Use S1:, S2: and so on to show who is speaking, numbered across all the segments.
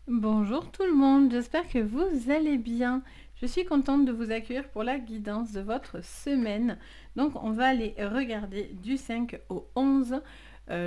S1: Bonjour tout le monde, j'espère que vous allez bien. Je suis contente de vous accueillir pour la guidance de votre semaine. Donc on va aller regarder du 5 au 11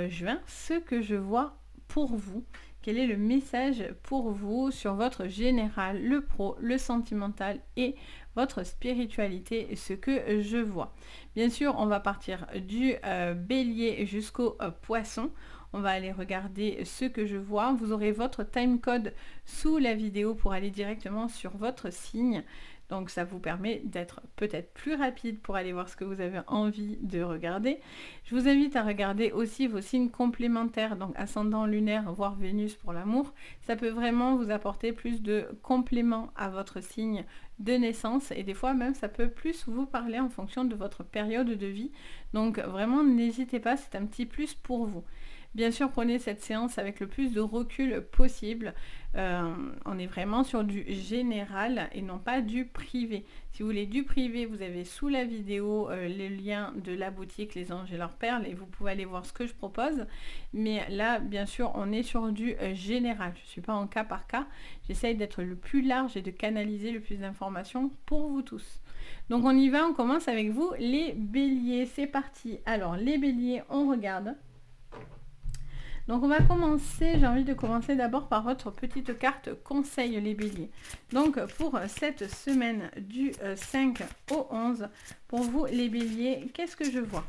S1: juin ce que je vois pour vous. Quel est le message pour vous sur votre général, le pro, le sentimental et votre spiritualité, ce que je vois. Bien sûr, on va partir du bélier jusqu'au poisson. On va aller regarder ce que je vois. Vous aurez votre timecode sous la vidéo pour aller directement sur votre signe. Donc ça vous permet d'être peut-être plus rapide pour aller voir ce que vous avez envie de regarder. Je vous invite à regarder aussi vos signes complémentaires, donc ascendant lunaire, voire Vénus pour l'amour. Ça peut vraiment vous apporter plus de compléments à votre signe de naissance et des fois même ça peut plus vous parler en fonction de votre période de vie. Donc vraiment n'hésitez pas, c'est un petit plus pour vous. Bien sûr, prenez cette séance avec le plus de recul possible. On est vraiment sur du général et non pas du privé. Si vous voulez du privé, vous avez sous la vidéo les liens de la boutique Les Anges et leurs perles et vous pouvez aller voir ce que je propose. Mais là, bien sûr, on est sur du général. Je ne suis pas en cas par cas. J'essaye d'être le plus large et de canaliser le plus d'informations pour vous tous. Donc on y va, on commence avec vous, les béliers. C'est parti. Alors, les béliers, on regarde. Donc on va commencer, j'ai envie de commencer d'abord par votre petite carte conseil les béliers. Donc pour cette semaine du 5 au 11, pour vous les béliers, qu'est-ce que je vois?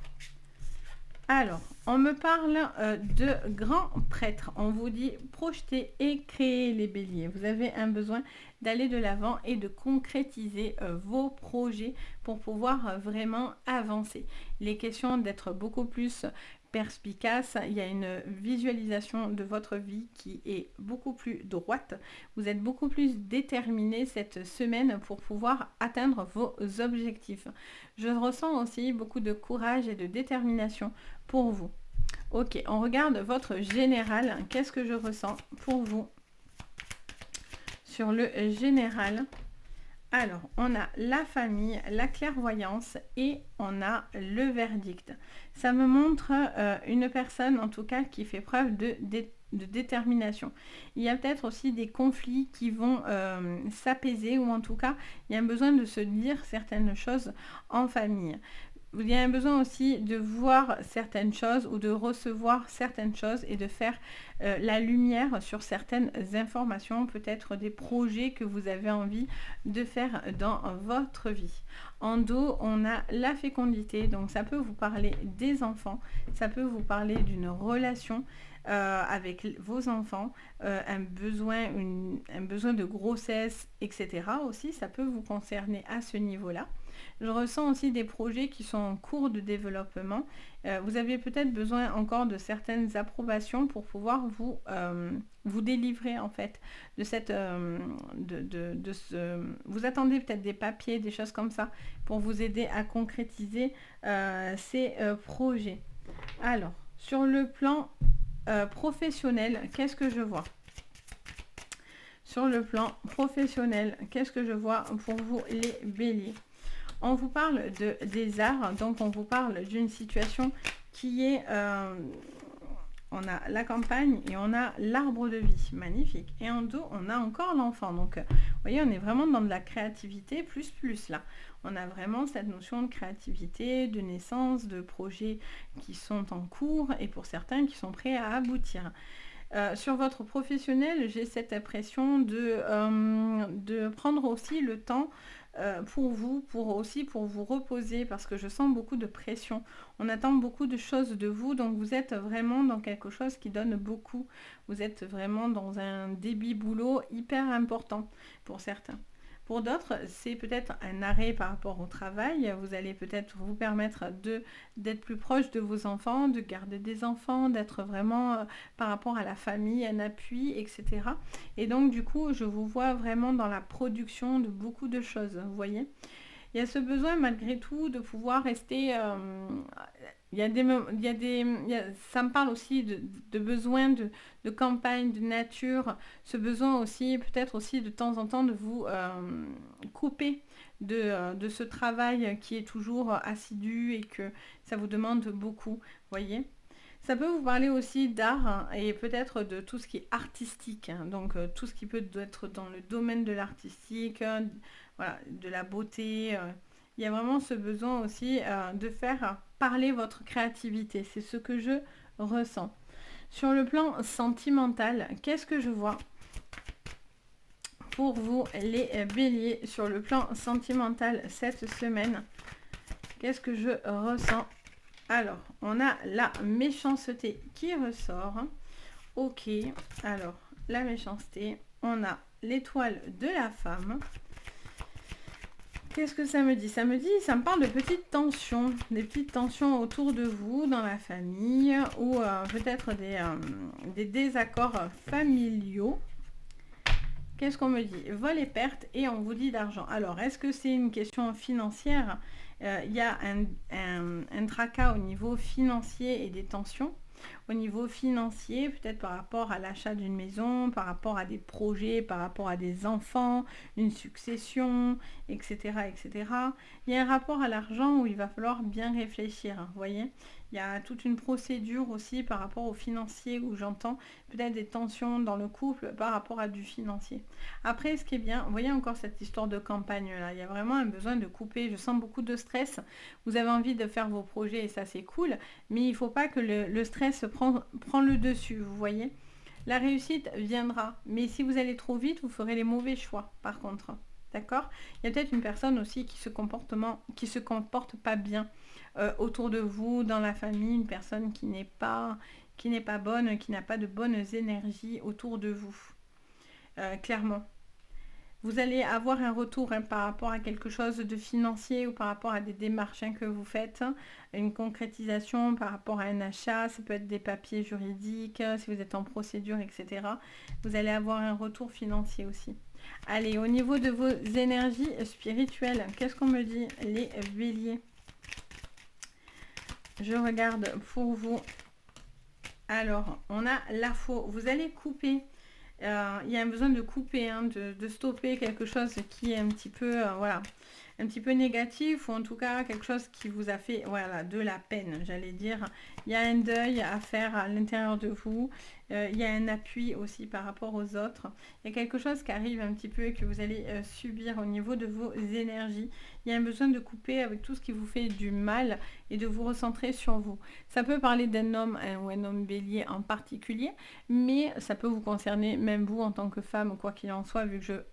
S1: Alors, on me parle de grands prêtres. On vous dit projeter et créer les béliers. Vous avez un besoin d'aller de l'avant et de concrétiser vos projets pour pouvoir vraiment avancer. Il est question d'être beaucoup plus perspicace. Il y a une visualisation de votre vie qui est beaucoup plus droite. Vous êtes beaucoup plus déterminé cette semaine pour pouvoir atteindre vos objectifs. Je ressens aussi beaucoup de courage et de détermination pour vous. Ok, on regarde votre général. Qu'est-ce que je ressens pour vous sur le général? Alors, on a la famille, la clairvoyance et on a le verdict. Ça me montre une personne, en tout cas, qui fait preuve de détermination. Il y a peut-être aussi des conflits qui vont s'apaiser ou en tout cas, il y a un besoin de se dire certaines choses en famille. Il y a un besoin aussi de voir certaines choses ou de recevoir certaines choses et de faire la lumière sur certaines informations, peut-être des projets que vous avez envie de faire dans votre vie. En dos, on a la fécondité, donc ça peut vous parler des enfants, ça peut vous parler d'une relation avec vos enfants, un besoin de grossesse, etc. aussi, ça peut vous concerner à ce niveau-là. Je ressens aussi des projets qui sont en cours de développement. Vous avez peut-être besoin encore de certaines approbations pour pouvoir vous délivrer en fait de cette vous attendez peut-être des papiers, des choses comme ça pour vous aider à concrétiser ces projets. Alors, sur le plan professionnel, qu'est-ce que je vois? Sur le plan professionnel, qu'est-ce que je vois pour vous les béliers? On vous parle des arts, donc on vous parle d'une situation qui est... on a la campagne et on a l'arbre de vie, magnifique. Et en dos, on a encore l'enfant. Donc, vous voyez, on est vraiment dans de la créativité plus là. On a vraiment cette notion de créativité, de naissance, de projets qui sont en cours et pour certains qui sont prêts à aboutir. Sur votre professionnel, j'ai cette impression de prendre aussi le temps pour vous, pour vous reposer, parce que je sens beaucoup de pression. On attend beaucoup de choses de vous, donc vous êtes vraiment dans quelque chose qui donne beaucoup. Vous êtes vraiment dans un débit boulot hyper important pour certains. Pour d'autres, c'est peut-être un arrêt par rapport au travail. Vous allez peut-être vous permettre d'être plus proche de vos enfants, de garder des enfants, d'être vraiment par rapport à la famille, un appui, etc. Et donc, du coup, je vous vois vraiment dans la production de beaucoup de choses, vous voyez. Il y a ce besoin malgré tout de pouvoir rester... ça me parle aussi de besoin de campagne, de nature, ce besoin aussi, peut-être aussi de temps en temps de vous couper de ce travail qui est toujours assidu et que ça vous demande beaucoup, voyez. Ça peut vous parler aussi d'art hein, et peut-être de tout ce qui est artistique, hein, donc tout ce qui peut être dans le domaine de l'artistique, voilà, de la beauté. Il y a vraiment ce besoin aussi de faire parler votre créativité. C'est ce que je ressens. Sur le plan sentimental, qu'est-ce que je vois pour vous les béliers sur le plan sentimental cette semaine? Qu'est-ce que je ressens? Alors, on a la méchanceté qui ressort. Ok, alors, la méchanceté. On a l'étoile de la femme. Qu'est-ce que ça me dit? Ça me parle de petites tensions. Des petites tensions autour de vous, dans la famille, ou peut-être des désaccords familiaux. Qu'est-ce qu'on me dit? Vol et perte et on vous dit d'argent. Alors, est-ce que c'est une question financière? Il y a un tracas au niveau financier et des tensions. Au niveau financier, peut-être par rapport à l'achat d'une maison, par rapport à des projets, par rapport à des enfants, une succession, etc., etc. Il y a un rapport à l'argent où il va falloir bien réfléchir, vous voyez. Il y a toute une procédure aussi par rapport au financier où j'entends peut-être des tensions dans le couple par rapport à du financier. Après, ce qui est bien, vous voyez encore cette histoire de campagne là, il y a vraiment un besoin de couper. Je sens beaucoup de stress. Vous avez envie de faire vos projets et ça c'est cool, mais il ne faut pas que le stress prend le dessus, vous voyez. La réussite viendra, mais si vous allez trop vite, vous ferez les mauvais choix par contre. D'accord? Il y a peut-être une personne aussi qui se comporte pas bien autour de vous, dans la famille, une personne qui n'est pas bonne, qui n'a pas de bonnes énergies autour de vous. Clairement. Vous allez avoir un retour hein, par rapport à quelque chose de financier ou par rapport à des démarches hein, que vous faites, hein, une concrétisation par rapport à un achat, ça peut être des papiers juridiques, si vous êtes en procédure, etc. Vous allez avoir un retour financier aussi. Allez, au niveau de vos énergies spirituelles, qu'est-ce qu'on me dit les béliers? Je regarde pour vous. Alors, on a la faux. Vous allez couper. Il y a un besoin de couper, hein, de stopper quelque chose qui est un petit peu, voilà, un petit peu négatif ou en tout cas quelque chose qui vous a fait, voilà, de la peine, j'allais dire. Il y a un deuil à faire à l'intérieur de vous. Il y a un appui aussi par rapport aux autres. Il y a quelque chose qui arrive un petit peu et que vous allez subir au niveau de vos énergies. Il y a un besoin de couper avec tout ce qui vous fait du mal et de vous recentrer sur vous. Ça peut parler d'un homme ou un homme bélier en particulier, mais ça peut vous concerner même vous en tant que femme, quoi qu'il en soit, vu que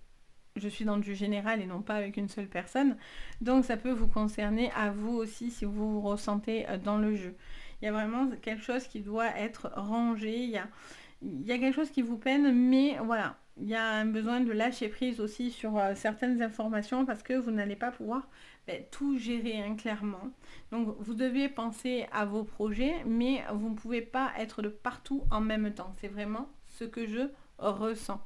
S1: je suis dans du général et non pas avec une seule personne. Donc ça peut vous concerner à vous aussi si vous vous ressentez dans le jeu. Il y a vraiment quelque chose qui doit être rangé. Il y a quelque chose qui vous peine, mais voilà. Il y a un besoin de lâcher prise aussi sur certaines informations parce que vous n'allez pas pouvoir tout gérer hein, clairement. Donc vous devez penser à vos projets, mais vous ne pouvez pas être de partout en même temps. C'est vraiment ce que je ressens.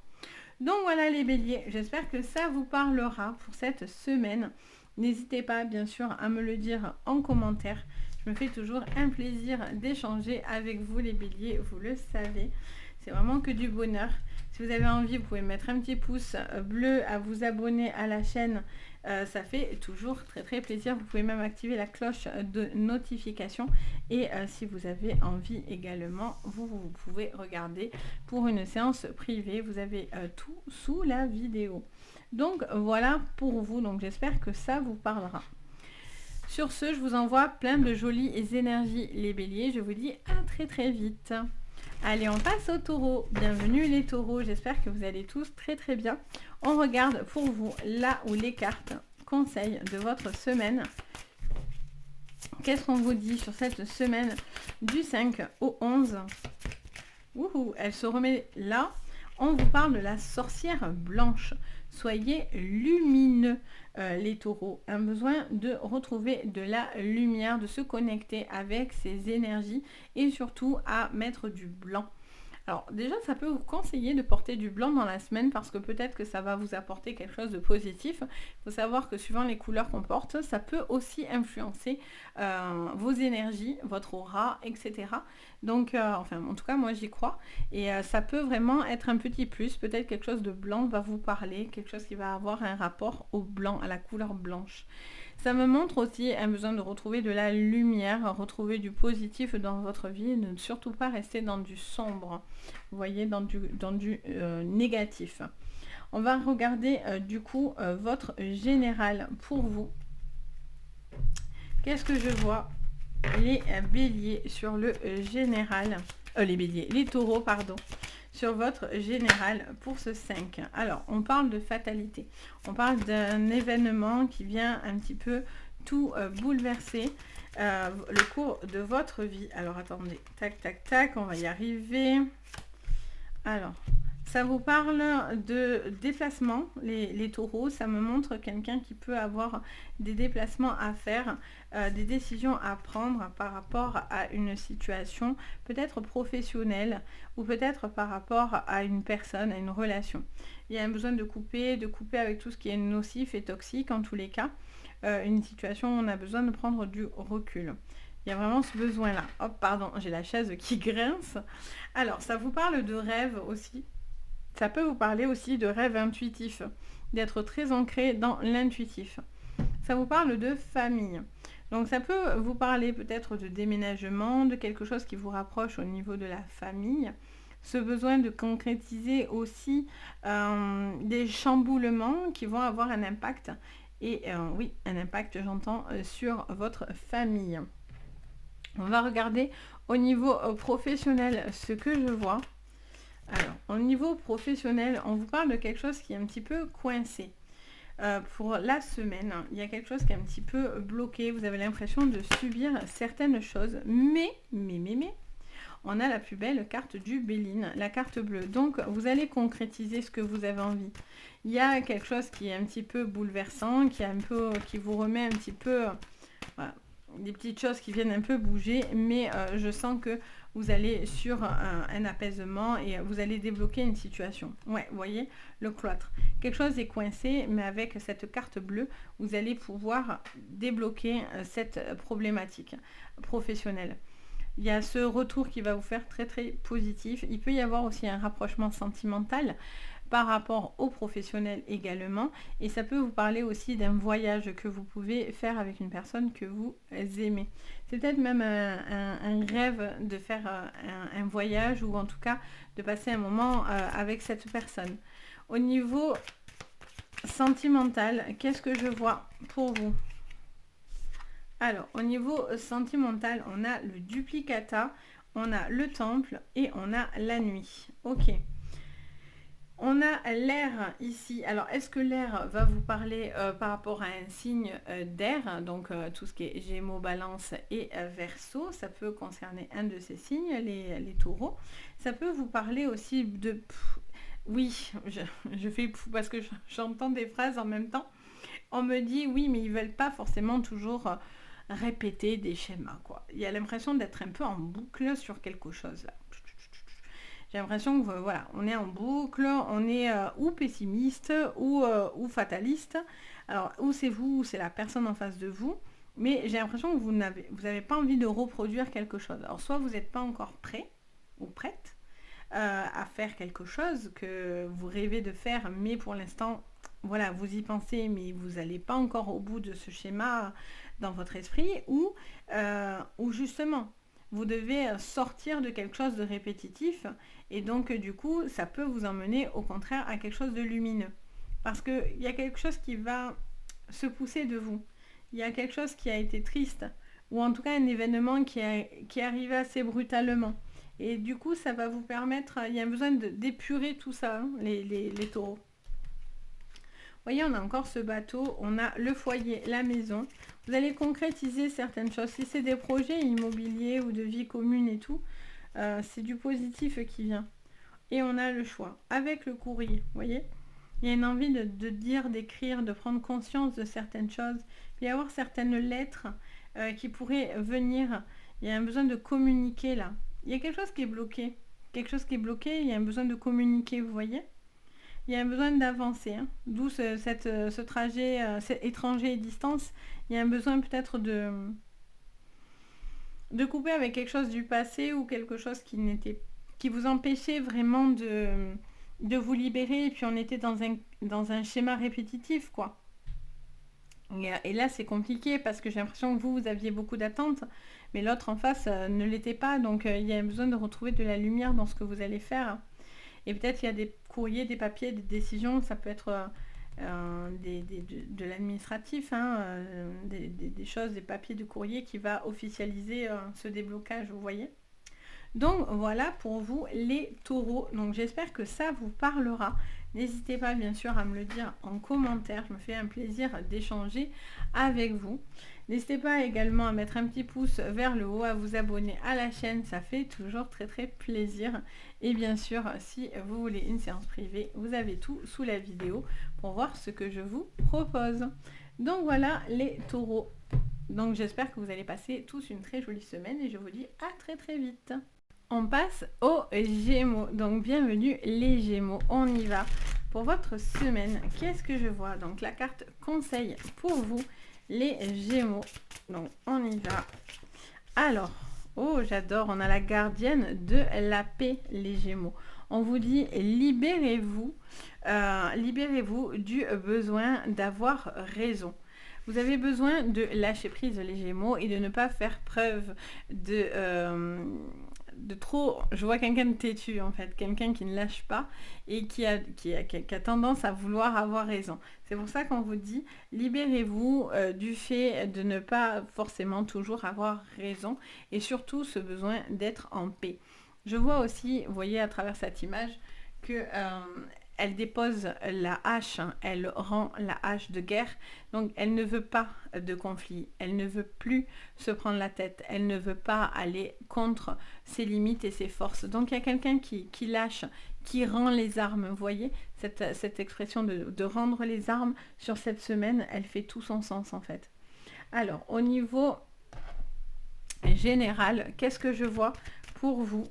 S1: Donc voilà les béliers, j'espère que ça vous parlera pour cette semaine. N'hésitez pas bien sûr à me le dire en commentaire. Je me fais toujours un plaisir d'échanger avec vous les béliers, vous le savez. C'est vraiment que du bonheur. Si vous avez envie, vous pouvez mettre un petit pouce bleu, à vous abonner à la chaîne. Ça fait toujours très très plaisir. Vous pouvez même activer la cloche de notification. Et si vous avez envie également, vous pouvez regarder pour une séance privée. Vous avez tout sous la vidéo. Donc voilà pour vous. Donc j'espère que ça vous parlera. Sur ce, je vous envoie plein de jolies énergies les béliers. Je vous dis à très très vite. Allez, on passe aux taureaux. Bienvenue les taureaux, j'espère que vous allez tous très très bien. On regarde pour vous là où les cartes conseils de votre semaine. Qu'est-ce qu'on vous dit sur cette semaine du 5 au 11? Ouhou, elle se remet là. On vous parle de la sorcière blanche. Soyez lumineux, les taureaux. Un besoin de retrouver de la lumière, de se connecter avec ces énergies et surtout à mettre du blanc. Alors déjà, ça peut vous conseiller de porter du blanc dans la semaine parce que peut-être que ça va vous apporter quelque chose de positif. Il faut savoir que suivant les couleurs qu'on porte, ça peut aussi influencer vos énergies, votre aura, etc. Donc, enfin, en tout cas, moi, j'y crois. Et ça peut vraiment être un petit plus. Peut-être quelque chose de blanc va vous parler, quelque chose qui va avoir un rapport au blanc, à la couleur blanche. Ça me montre aussi un besoin de retrouver de la lumière, retrouver du positif dans votre vie, ne surtout pas rester dans du sombre, vous voyez, dans du négatif. On va regarder du coup votre général pour vous. Qu'est-ce que je vois? Les béliers sur le général, les béliers, les taureaux, pardon, sur votre général pour ce 5. Alors, on parle de fatalité. On parle d'un événement qui vient un petit peu tout bouleverser le cours de votre vie. Alors, attendez, tac, tac, tac, on va y arriver. Alors, ça vous parle de déplacement, les taureaux. Ça me montre quelqu'un qui peut avoir des déplacements à faire, des décisions à prendre par rapport à une situation peut-être professionnelle ou peut-être par rapport à une personne, à une relation. Il y a un besoin de couper avec tout ce qui est nocif et toxique en tous les cas. Une situation où on a besoin de prendre du recul. Il y a vraiment ce besoin-là. Hop, pardon, j'ai la chaise qui grince. Alors, ça vous parle de rêve aussi. Ça peut vous parler aussi de rêve intuitif, d'être très ancré dans l'intuitif. Ça vous parle de famille. Donc ça peut vous parler peut-être de déménagement, de quelque chose qui vous rapproche au niveau de la famille. Ce besoin de concrétiser aussi des chamboulements qui vont avoir un impact. Et oui, un impact, j'entends, sur votre famille. On va regarder au niveau professionnel ce que je vois. Alors, au niveau professionnel, on vous parle de quelque chose qui est un petit peu coincé. Pour la semaine, il y a quelque chose qui est un petit peu bloqué. Vous avez l'impression de subir certaines choses. Mais, on a la plus belle carte du Béline, la carte bleue. Donc, vous allez concrétiser ce que vous avez envie. Il y a quelque chose qui est un petit peu bouleversant, qui vous remet un petit peu... voilà, des petites choses qui viennent un peu bouger, mais je sens que vous allez sur un apaisement et vous allez débloquer une situation. Ouais, vous voyez, le cloître. Quelque chose est coincé, mais avec cette carte bleue, vous allez pouvoir débloquer cette problématique professionnelle. Il y a ce retour qui va vous faire très très positif. Il peut y avoir aussi un rapprochement sentimental par rapport aux professionnels également. Et ça peut vous parler aussi d'un voyage que vous pouvez faire avec une personne que vous aimez. C'est peut-être même un rêve de faire un voyage ou en tout cas de passer un moment avec cette personne. Au niveau sentimental, qu'est-ce que je vois pour vous? Alors, au niveau sentimental, on a le duplicata, on a le temple et on a la nuit. Ok. On a l'air ici. Alors, est-ce que l'air va vous parler par rapport à un signe d'air? Donc, tout ce qui est Gémeaux, Balance et Verseau. Ça peut concerner un de ces signes, les taureaux. Ça peut vous parler aussi de... Oui, je fais parce que j'entends des phrases en même temps. On me dit, oui, mais ils veulent pas forcément toujours répéter des schémas, quoi. Il y a l'impression d'être un peu en boucle sur quelque chose, là. J'ai l'impression que voilà, on est en boucle, on est ou pessimiste ou fataliste. Alors, ou c'est vous, ou c'est la personne en face de vous. Mais j'ai l'impression que vous n'avez pas envie de reproduire quelque chose. Alors, soit vous n'êtes pas encore prêt ou prête à faire quelque chose que vous rêvez de faire, mais pour l'instant, voilà, vous y pensez, mais vous n'allez pas encore au bout de ce schéma dans votre esprit, ou justement, vous devez sortir de quelque chose de répétitif et donc du coup ça peut vous emmener au contraire à quelque chose de lumineux parce qu'il y a quelque chose qui va se pousser de vous, il y a quelque chose qui a été triste ou en tout cas un événement qui est arrivé assez brutalement et du coup ça va vous permettre, il y a besoin d'épurer tout ça, hein, les taureaux. Vous voyez, on a encore ce bateau, on a le foyer, la maison. Vous allez concrétiser certaines choses. Si c'est des projets immobiliers ou de vie commune et tout, c'est du positif qui vient. Et on a le choix. Avec le courrier, vous voyez, il y a une envie de dire, d'écrire, de prendre conscience de certaines choses. Il va y avoir certaines lettres qui pourraient venir. Il y a un besoin de communiquer là. Il y a quelque chose qui est bloqué. Quelque chose qui est bloqué, il y a un besoin de communiquer, vous voyez. Il y a un besoin d'avancer, hein. D'où ce trajet étranger et distance. Il y a un besoin peut-être de couper avec quelque chose du passé ou quelque chose qui vous empêchait vraiment de vous libérer. Et puis on était dans un schéma répétitif, quoi. Et là, c'est compliqué parce que j'ai l'impression que vous aviez beaucoup d'attentes, mais l'autre en face ne l'était pas. Donc, il y a besoin de retrouver de la lumière dans ce que vous allez faire. Et peut-être il y a des courriers, des papiers, des décisions. Ça peut être de l'administratif, hein, des choses, des papiers de courrier qui va officialiser ce déblocage, vous voyez. Donc voilà pour vous les taureaux. Donc j'espère que ça vous parlera. N'hésitez pas bien sûr à me le dire en commentaire. Je me fais un plaisir d'échanger avec vous. N'hésitez pas également à mettre un petit pouce vers le haut, à vous abonner à la chaîne. Ça fait toujours très très plaisir. Et bien sûr, si vous voulez une séance privée, vous avez tout sous la vidéo pour voir ce que je vous propose. Donc voilà les taureaux. Donc j'espère que vous allez passer tous une très jolie semaine et je vous dis à très très vite. On passe aux Gémeaux. Donc bienvenue les Gémeaux, on y va. Pour votre semaine, qu'est-ce que je vois? Donc la carte conseil pour vous, les Gémeaux. Donc on y va. Alors, oh j'adore, on a la gardienne de la paix, les Gémeaux. On vous dit libérez-vous, libérez-vous du besoin d'avoir raison. Vous avez besoin de lâcher prise, les Gémeaux, et de ne pas faire preuve de trop... Je vois quelqu'un de têtu, en fait. Quelqu'un qui ne lâche pas et qui a tendance à vouloir avoir raison. C'est pour ça qu'on vous dit, libérez-vous du fait de ne pas forcément toujours avoir raison. Et surtout, ce besoin d'être en paix. Je vois aussi, vous voyez à travers cette image, que... elle dépose la hache, hein, elle rend la hache de guerre, donc elle ne veut pas de conflit, elle ne veut plus se prendre la tête, elle ne veut pas aller contre ses limites et ses forces. Donc il y a quelqu'un qui lâche, qui rend les armes, vous voyez, cette expression de rendre les armes sur cette semaine, elle fait tout son sens en fait. Alors au niveau général, qu'est-ce que je vois pour vous,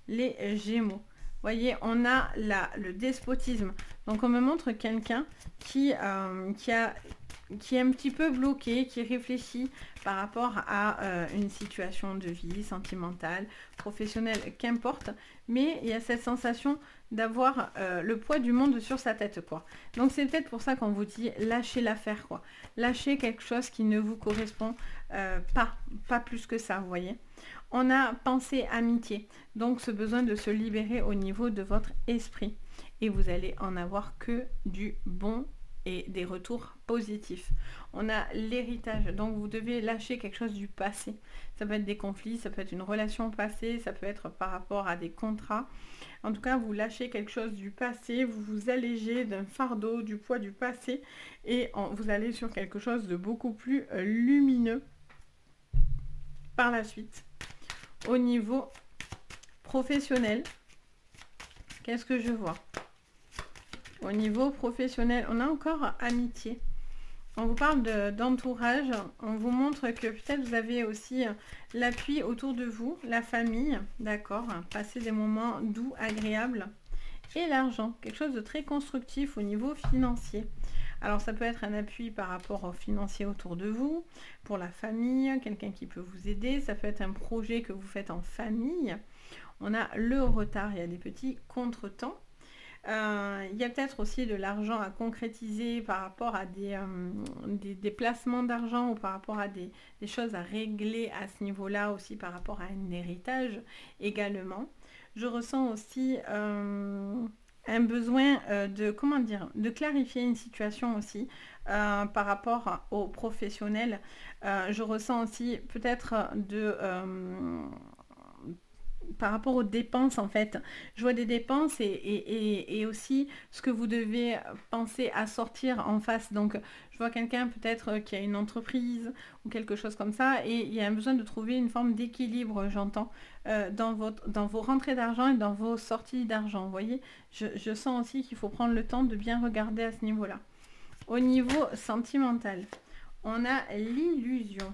S1: les Gémeaux? Voyez, on a le despotisme. Donc, on me montre quelqu'un qui est un petit peu bloqué, qui réfléchit par rapport à une situation de vie sentimentale, professionnelle, qu'importe. Mais il y a cette sensation d'avoir le poids du monde sur sa tête, quoi. Donc, c'est peut-être pour ça qu'on vous dit lâchez l'affaire, quoi. Lâchez quelque chose qui ne vous correspond pas plus que ça, vous voyez. On a pensée amitié, donc ce besoin de se libérer au niveau de votre esprit. Et vous allez en avoir que du bon et des retours positifs. On a l'héritage, donc vous devez lâcher quelque chose du passé. Ça peut être des conflits, ça peut être une relation passée, ça peut être par rapport à des contrats. En tout cas, vous lâchez quelque chose du passé, vous vous allégez d'un fardeau, du poids du passé, et vous allez sur quelque chose de beaucoup plus lumineux par la suite. Au niveau professionnel, qu'est-ce que je vois? Au niveau professionnel, on a encore amitié. On vous parle d'entourage. On vous montre que peut-être vous avez aussi l'appui autour de vous, la famille, d'accord? Passer des moments doux, agréables. Et l'argent, quelque chose de très constructif au niveau financier. Alors ça peut être un appui par rapport au financier autour de vous, pour la famille, quelqu'un qui peut vous aider, ça peut être un projet que vous faites en famille. On a le retard, il y a des petits contretemps. Il y a peut-être aussi de l'argent à concrétiser par rapport à des placements d'argent ou par rapport à des choses à régler à ce niveau-là aussi par rapport à un héritage également. Je ressens aussi un besoin de clarifier une situation aussi par rapport aux professionnels. Je ressens aussi peut-être par rapport aux dépenses en fait. Je vois des dépenses et aussi ce que vous devez penser à sortir en face. Donc je vois quelqu'un peut-être qui a une entreprise ou quelque chose comme ça et il y a un besoin de trouver une forme d'équilibre, j'entends, dans vos rentrées d'argent et dans vos sorties d'argent. Vous voyez, je sens aussi qu'il faut prendre le temps de bien regarder à ce niveau-là. Au niveau sentimental, on a l'illusion.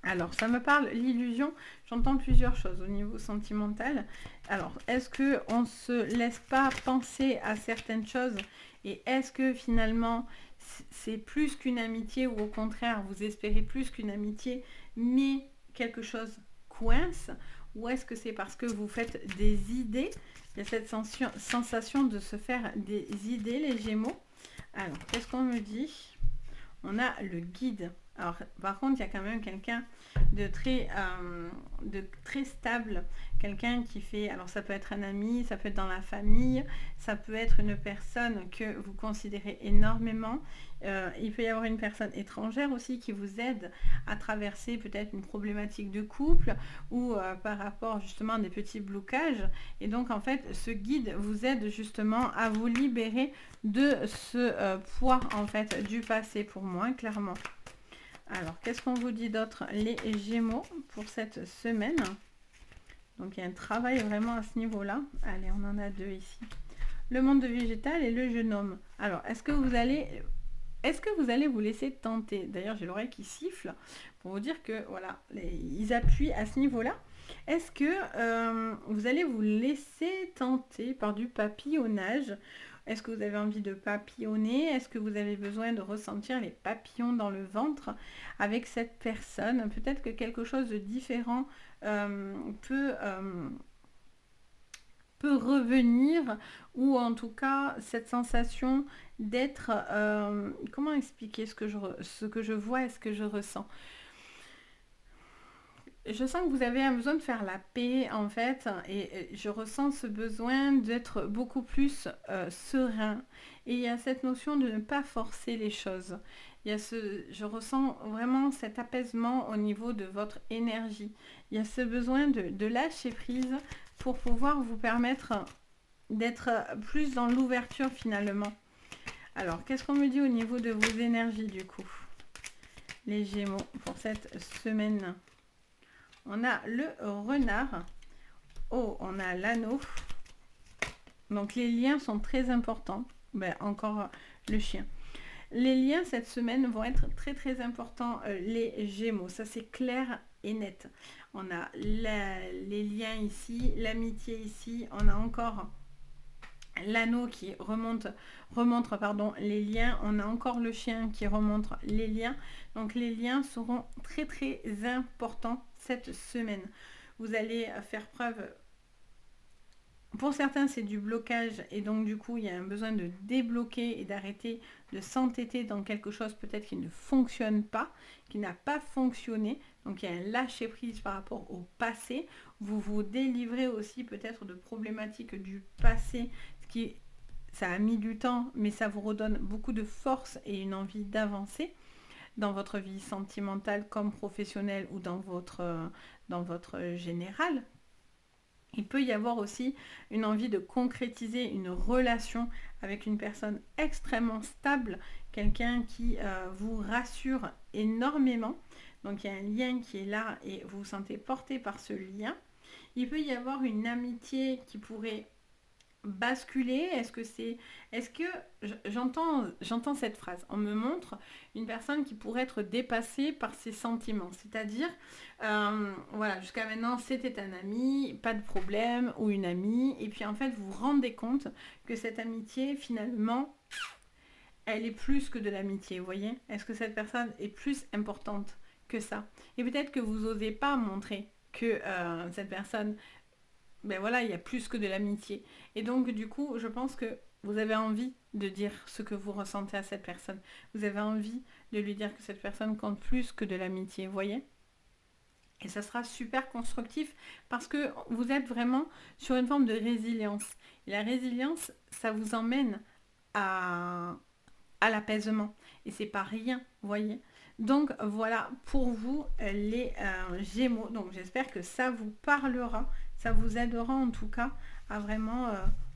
S1: Alors, ça me parle, l'illusion, j'entends plusieurs choses au niveau sentimental. Alors, est-ce qu'on ne se laisse pas penser à certaines choses? Et est-ce que finalement, c'est plus qu'une amitié ou au contraire, vous espérez plus qu'une amitié, mais quelque chose coince? Ou est-ce que c'est parce que vous faites des idées? Il y a cette sensation de se faire des idées, les Gémeaux. Alors, qu'est-ce qu'on me dit? on a le guide. Alors, par contre, il y a quand même quelqu'un de très stable, quelqu'un qui fait, alors ça peut être un ami, ça peut être dans la famille, ça peut être une personne que vous considérez énormément. Il peut y avoir une personne étrangère aussi qui vous aide à traverser peut-être une problématique de couple ou par rapport justement à des petits blocages. Et donc, en fait, ce guide vous aide justement à vous libérer de ce poids, en fait, du passé pour moi, clairement. Alors, qu'est-ce qu'on vous dit d'autre, les Gémeaux, pour cette semaine? Donc, il y a un travail vraiment à ce niveau-là. Allez, on en a deux ici. Le monde végétal et le jeune homme. Alors, est-ce que vous allez vous laisser tenter? D'ailleurs, j'ai l'oreille qui siffle pour vous dire que, voilà, ils appuient à ce niveau-là. Est-ce que vous allez vous laisser tenter par du papillonnage? Est-ce que vous avez envie de papillonner? Est-ce que vous avez besoin de ressentir les papillons dans le ventre avec cette personne? Peut-être que quelque chose de différent peut revenir, ou en tout cas cette sensation d'être... comment expliquer ce que je vois et ce que je ressens? Je sens que vous avez un besoin de faire la paix en fait, et je ressens ce besoin d'être beaucoup plus serein. Et il y a cette notion de ne pas forcer les choses. Je ressens vraiment cet apaisement au niveau de votre énergie. Il y a ce besoin de lâcher prise pour pouvoir vous permettre d'être plus dans l'ouverture finalement. Alors, qu'est-ce qu'on me dit au niveau de vos énergies du coup, les Gémeaux, pour cette semaine? On a le renard. Oh, on a l'anneau. Donc les liens sont très importants. Ben, encore le chien. Les liens cette semaine vont être très très importants, les Gémeaux. Ça c'est clair et net. On a les liens ici, l'amitié ici. On a encore l'anneau qui remonte les liens. On a encore le chien qui remonte les liens. Donc les liens seront très très importants cette semaine. Vous allez faire preuve, pour certains c'est du blocage, et donc du coup il y a un besoin de débloquer et d'arrêter de s'entêter dans quelque chose peut-être qui ne fonctionne pas, qui n'a pas fonctionné. Donc il y a un lâcher prise par rapport au passé. Vous vous délivrez aussi peut-être de problématiques du passé, ça a mis du temps, mais ça vous redonne beaucoup de force et une envie d'avancer dans votre vie sentimentale comme professionnelle, ou dans votre général. Il peut y avoir aussi une envie de concrétiser une relation avec une personne extrêmement stable, quelqu'un qui vous rassure énormément. Donc il y a un lien qui est là et vous vous sentez porté par ce lien. Il peut y avoir une amitié qui pourrait basculer. Est-ce que j'entends cette phrase, on me montre une personne qui pourrait être dépassée par ses sentiments, c'est-à-dire voilà, jusqu'à maintenant c'était un ami, pas de problème, ou une amie, et puis en fait vous vous rendez compte que cette amitié finalement elle est plus que de l'amitié, vous voyez? Est-ce que cette personne est plus importante que ça? Et peut-être que vous n'osez pas montrer que cette personne, ben voilà, il y a plus que de l'amitié. Et donc, du coup, je pense que vous avez envie de dire ce que vous ressentez à cette personne. Vous avez envie de lui dire que cette personne compte plus que de l'amitié, vous voyez? Et ça sera super constructif parce que vous êtes vraiment sur une forme de résilience. Et la résilience, ça vous emmène à l'apaisement. Et c'est pas rien, vous voyez? Donc voilà pour vous les Gémeaux. Donc j'espère que ça vous parlera, ça vous aidera en tout cas à vraiment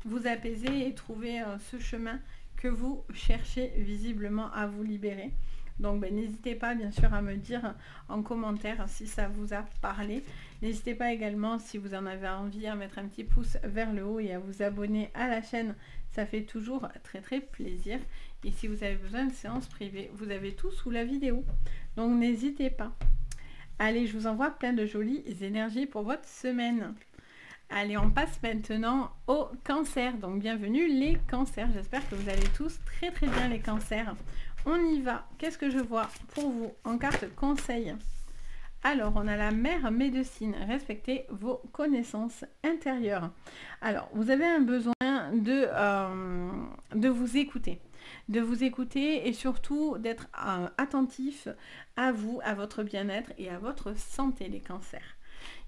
S1: vous apaiser et trouver ce chemin que vous cherchez visiblement à vous libérer. Donc ben, n'hésitez pas bien sûr à me dire en commentaire si ça vous a parlé. N'hésitez pas également, si vous en avez envie, à mettre un petit pouce vers le haut et à vous abonner à la chaîne. Ça fait toujours très très plaisir. Et si vous avez besoin de séances privées, vous avez tout sous la vidéo. Donc n'hésitez pas. Allez, je vous envoie plein de jolies énergies pour votre semaine. Allez, on passe maintenant au cancer. Donc bienvenue les cancers. J'espère que vous allez tous très très bien les cancers. On y va. Qu'est-ce que je vois pour vous en carte conseil? Alors, on a la mère médecine. Respectez vos connaissances intérieures. Alors, vous avez un besoin de vous écouter. de vous écouter et surtout d'être attentif à vous, à votre bien-être et à votre santé, les cancers.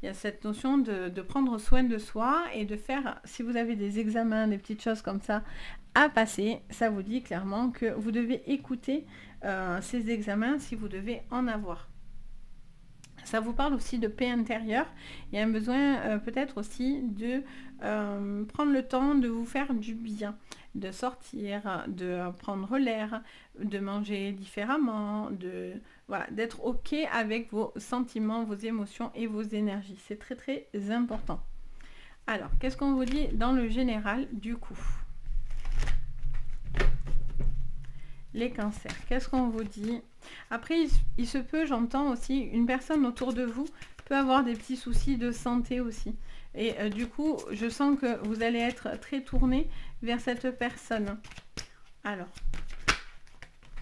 S1: Il y a cette notion de prendre soin de soi et de faire, si vous avez des examens, des petites choses comme ça à passer, ça vous dit clairement que vous devez écouter ces examens si vous devez en avoir. Ça vous parle aussi de paix intérieure. Il y a un besoin peut-être aussi de prendre le temps de vous faire du bien, de sortir, de prendre l'air, de manger différemment, voilà, d'être OK avec vos sentiments, vos émotions et vos énergies. C'est très très important. Alors, qu'est-ce qu'on vous dit dans le général du coup? Les cancers, qu'est-ce qu'on vous dit? Après, il se peut, j'entends aussi, une personne autour de vous peut avoir des petits soucis de santé aussi. Et du coup, je sens que vous allez être très tourné vers cette personne. Alors,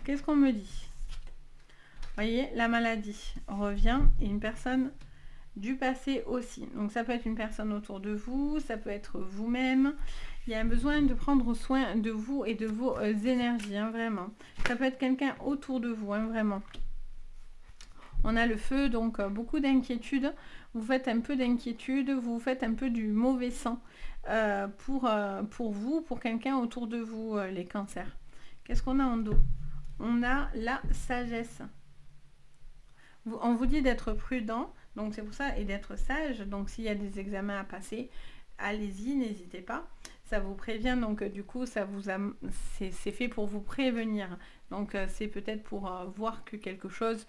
S1: qu'est-ce qu'on me dit? Vous voyez, la maladie revient et une personne du passé aussi. Donc ça peut être une personne autour de vous, ça peut être vous-même. Il y a un besoin de prendre soin de vous et de vos énergies, hein, vraiment. Ça peut être quelqu'un autour de vous, hein, vraiment. On a le feu, donc beaucoup d'inquiétude. Vous faites un peu d'inquiétude, vous faites un peu du mauvais sang pour vous, pour quelqu'un autour de vous, les cancers. Qu'est-ce qu'on a en dos? On a la sagesse. On vous dit d'être prudent, donc c'est pour ça, et d'être sage. Donc s'il y a des examens à passer, allez-y, n'hésitez pas. Ça vous prévient, donc du coup, c'est fait pour vous prévenir. Donc c'est peut-être pour voir que quelque chose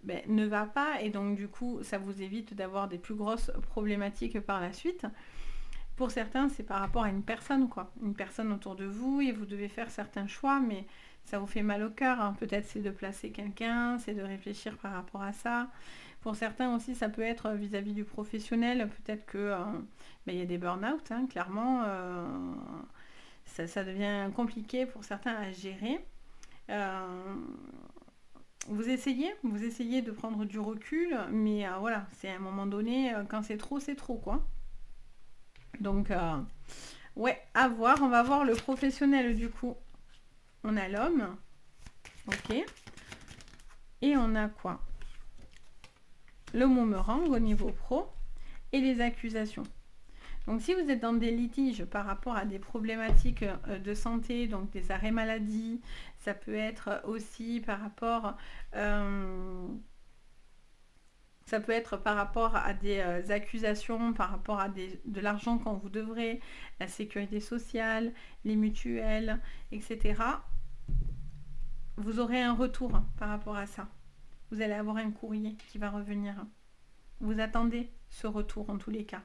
S1: ne va pas, et donc du coup, ça vous évite d'avoir des plus grosses problématiques par la suite. Pour certains, c'est par rapport à une personne, quoi. Une personne autour de vous, et vous devez faire certains choix, mais ça vous fait mal au cœur. Hein. Peut-être c'est de placer quelqu'un, c'est de réfléchir par rapport à ça. Pour certains aussi, ça peut être vis-à-vis du professionnel. Peut-être que il y a des burn-out, hein, clairement. Ça devient compliqué pour certains à gérer. Vous essayez de prendre du recul, mais voilà, c'est à un moment donné, quand c'est trop, quoi. Donc, ouais, à voir. On va voir le professionnel, du coup. On a l'homme. Ok. Et on a quoi? Le boomerang au niveau pro et les accusations. Donc si vous êtes dans des litiges par rapport à des problématiques de santé, donc des arrêts maladie, ça peut être aussi par rapport à des accusations, par rapport à de l'argent qu'on vous devrait, la sécurité sociale, les mutuelles, etc. Vous aurez un retour par rapport à ça. Vous allez avoir un courrier qui va revenir. Vous attendez ce retour en tous les cas.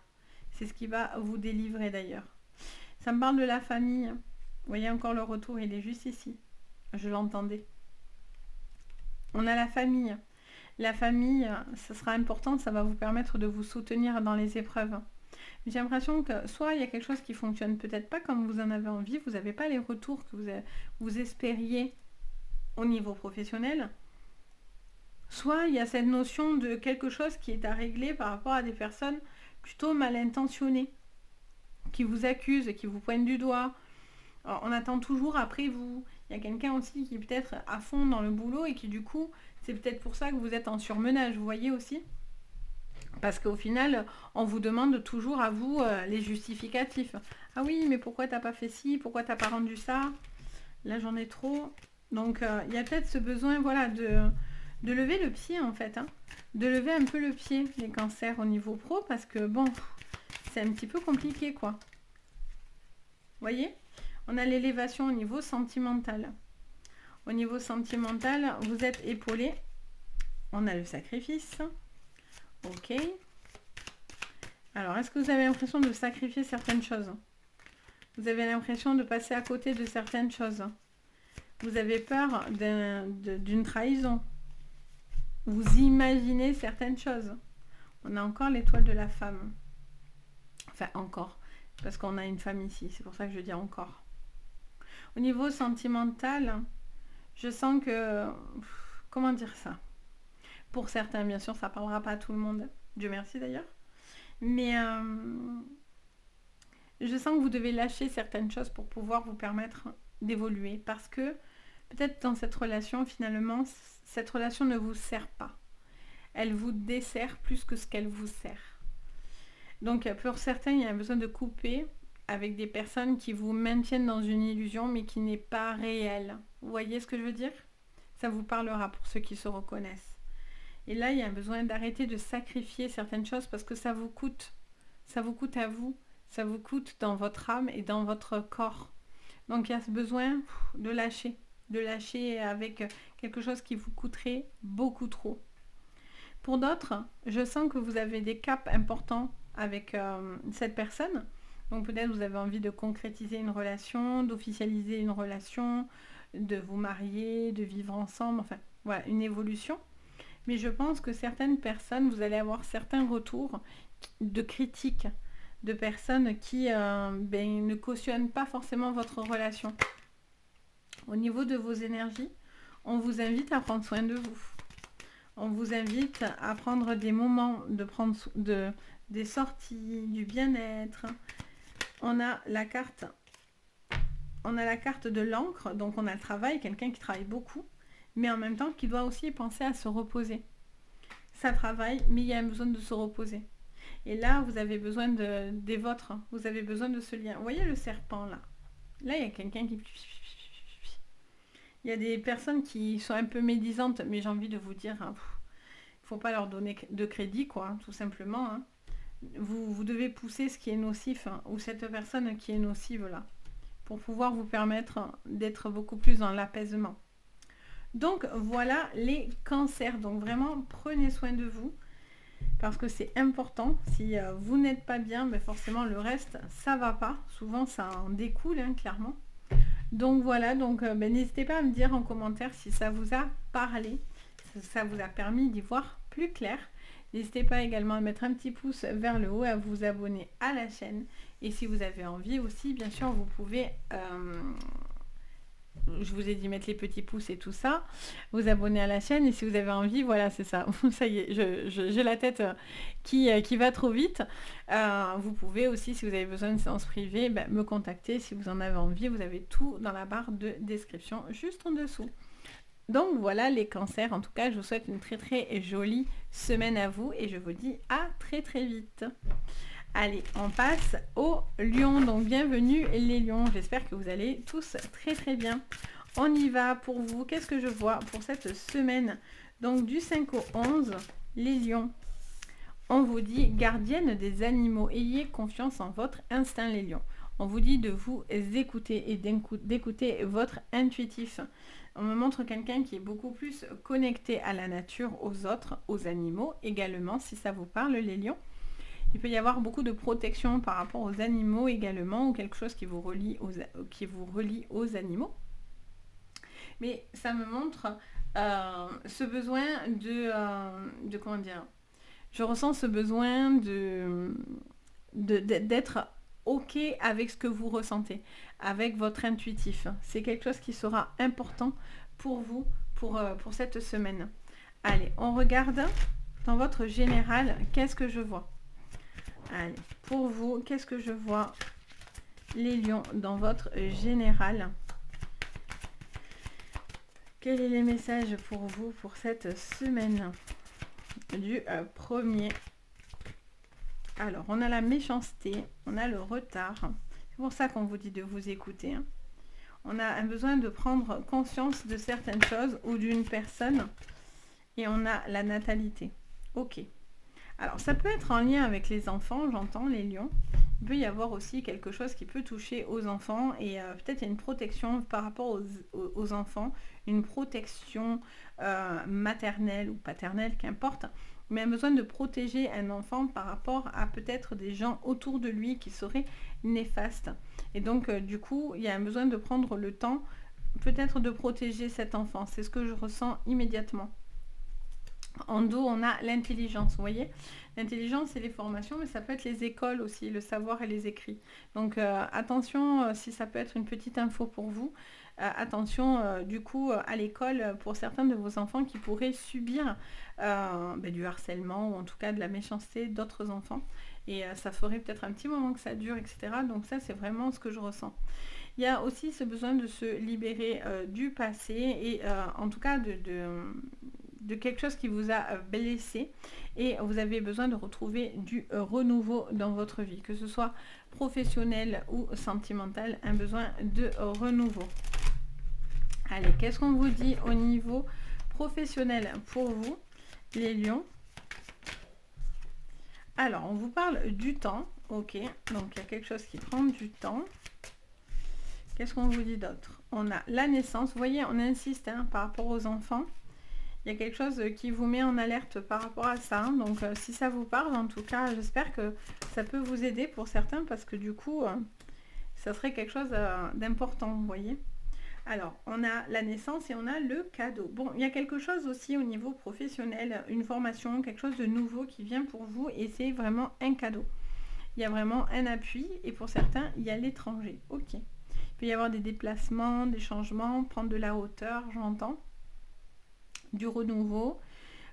S1: C'est ce qui va vous délivrer d'ailleurs. Ça me parle de la famille. Vous voyez encore le retour, il est juste ici. Je l'entendais. On a la famille. La famille, ça sera important, ça va vous permettre de vous soutenir dans les épreuves. J'ai l'impression que soit il y a quelque chose qui fonctionne peut-être pas comme vous en avez envie, vous n'avez pas les retours que vous espériez au niveau professionnel, soit il y a cette notion de quelque chose qui est à régler par rapport à des personnes plutôt mal intentionnées, qui vous accusent, qui vous pointent du doigt. Alors, on attend toujours après vous. Il y a quelqu'un aussi qui est peut-être à fond dans le boulot et qui du coup, c'est peut-être pour ça que vous êtes en surmenage, vous voyez aussi. Parce qu'au final, on vous demande toujours à vous les justificatifs. Ah oui, mais pourquoi t'as pas fait ci? Pourquoi t'as pas rendu ça? Là, j'en ai trop. Donc, il y a peut-être ce besoin, voilà, de lever le pied, en fait. Hein. De lever un peu le pied, les cancers au niveau pro, parce que, bon, c'est un petit peu compliqué, quoi. Vous voyez? On a l'élévation au niveau sentimental. Au niveau sentimental, vous êtes épaulé. On a le sacrifice. Ok. Alors, est-ce que vous avez l'impression de sacrifier certaines choses? Vous avez l'impression de passer à côté de certaines choses? Vous avez peur d'une trahison? Vous imaginez certaines choses? On a encore l'étoile de la femme. Enfin, encore. Parce qu'on a une femme ici. C'est pour ça que je dis encore. Au niveau sentimental, je sens que... Comment dire ça? Pour certains, bien sûr, ça ne parlera pas à tout le monde. Dieu merci d'ailleurs. Mais je sens que vous devez lâcher certaines choses pour pouvoir vous permettre d'évoluer parce que peut-être dans cette relation, finalement, cette relation ne vous sert pas. Elle vous dessert plus que ce qu'elle vous sert. Donc pour certains, il y a un besoin de couper avec des personnes qui vous maintiennent dans une illusion mais qui n'est pas réelle. Vous voyez ce que je veux dire? Ça vous parlera pour ceux qui se reconnaissent. Et là, il y a un besoin d'arrêter de sacrifier certaines choses parce que ça vous coûte. Ça vous coûte à vous. Ça vous coûte dans votre âme et dans votre corps. Donc il y a ce besoin de lâcher. De lâcher avec quelque chose qui vous coûterait beaucoup trop. Pour d'autres, je sens que vous avez des caps importants avec cette personne. Donc peut-être vous avez envie de concrétiser une relation, d'officialiser une relation, de vous marier, de vivre ensemble, enfin voilà, une évolution. Mais je pense que certaines personnes, vous allez avoir certains retours de critiques, de personnes qui ne cautionnent pas forcément votre relation. Au niveau de vos énergies, on vous invite à prendre soin de vous. On vous invite à prendre des moments, des sorties, du bien-être. On a la carte de l'encre, donc on a le travail, quelqu'un qui travaille beaucoup, mais en même temps qui doit aussi penser à se reposer. Ça travaille, mais il y a un besoin de se reposer. Et là, vous avez besoin des vôtres, vous avez besoin de ce lien. Vous voyez le serpent là? Là, il y a quelqu'un qui... Il y a des personnes qui sont un peu médisantes, mais j'ai envie de vous dire, il ne faut pas leur donner de crédit, quoi, tout simplement. Hein. Vous devez pousser ce qui est nocif, ou cette personne qui est nocive là, pour pouvoir vous permettre d'être beaucoup plus dans l'apaisement. Donc voilà les cancers. Donc vraiment, prenez soin de vous, parce que c'est important. Si vous n'êtes pas bien, mais forcément le reste, ça va pas. Souvent, ça en découle, hein, clairement. Donc voilà, n'hésitez pas à me dire en commentaire si ça vous a parlé, si ça vous a permis d'y voir plus clair. N'hésitez pas également à mettre un petit pouce vers le haut, à vous abonner à la chaîne. Et si vous avez envie aussi, bien sûr, vous pouvez, je vous ai dit mettre les petits pouces et tout ça, vous abonner à la chaîne. Et si vous avez envie, voilà, c'est ça. Ça y est, j'ai la tête qui va trop vite. Vous pouvez aussi, si vous avez besoin de séance privée, me contacter. Si vous en avez envie, vous avez tout dans la barre de description juste en dessous. Donc voilà les cancers. En tout cas, je vous souhaite une très très jolie semaine à vous et je vous dis à très très vite. Allez, on passe aux lions. Donc bienvenue les lions. J'espère que vous allez tous très très bien. On y va pour vous. Qu'est-ce que je vois pour cette semaine? Donc du 5 au 11, les lions. On vous dit gardienne des animaux. Ayez confiance en votre instinct les lions. On vous dit de vous écouter et d'écouter votre intuitif. On me montre quelqu'un qui est beaucoup plus connecté à la nature, aux autres, aux animaux également, si ça vous parle les lions. Il peut y avoir beaucoup de protection par rapport aux animaux également, ou quelque chose qui vous relie aux animaux. Mais ça me montre ce besoin de comment dire, je ressens ce besoin d'être OK avec ce que vous ressentez, avec votre intuitif. C'est quelque chose qui sera important pour vous, pour cette semaine. Allez, on regarde dans votre général, qu'est-ce que je vois? Allez, pour vous, qu'est-ce que je vois, les lions, dans votre général? Quels sont les messages pour vous pour cette semaine du 1er? Alors, on a la méchanceté, on a le retard. C'est pour ça qu'on vous dit de vous écouter. Hein. On a un besoin de prendre conscience de certaines choses ou d'une personne. Et on a la natalité. Ok. Alors, ça peut être en lien avec les enfants, j'entends, les lions. Il peut y avoir aussi quelque chose qui peut toucher aux enfants. Et peut-être il y a une protection par rapport aux enfants. Une protection maternelle ou paternelle, qu'importe. Mais un besoin de protéger un enfant par rapport à peut-être des gens autour de lui qui seraient néfastes. Et donc, du coup, il y a un besoin de prendre le temps, peut-être de protéger cet enfant. C'est ce que je ressens immédiatement. En dos, on a l'intelligence, vous voyez. L'intelligence, c'est les formations, mais ça peut être les écoles aussi, le savoir et les écrits. Donc, attention, si ça peut être une petite info pour vous, attention, du coup, à l'école, pour certains de vos enfants qui pourraient subir du harcèlement, ou en tout cas de la méchanceté d'autres enfants. Et ça ferait peut-être un petit moment que ça dure, etc. Donc ça, c'est vraiment ce que je ressens. Il y a aussi ce besoin de se libérer du passé et en tout cas de quelque chose qui vous a blessé, et vous avez besoin de retrouver du renouveau dans votre vie, que ce soit professionnel ou sentimental, un besoin de renouveau. Allez, qu'est-ce qu'on vous dit au niveau professionnel pour vous, les lions? Alors, on vous parle du temps, ok, donc il y a quelque chose qui prend du temps. Qu'est-ce qu'on vous dit d'autre? On a la naissance, vous voyez, on insiste hein, par rapport aux enfants. Il y a quelque chose qui vous met en alerte par rapport à ça. Hein. Donc, si ça vous parle, en tout cas, j'espère que ça peut vous aider pour certains, parce que du coup, ça serait quelque chose d'important, vous voyez. Alors, on a la naissance et on a le cadeau. Bon, il y a quelque chose aussi au niveau professionnel, une formation, quelque chose de nouveau qui vient pour vous, et c'est vraiment un cadeau. Il y a vraiment un appui, et pour certains, il y a l'étranger. Ok. Il peut y avoir des déplacements, des changements, prendre de la hauteur, j'entends. Du renouveau.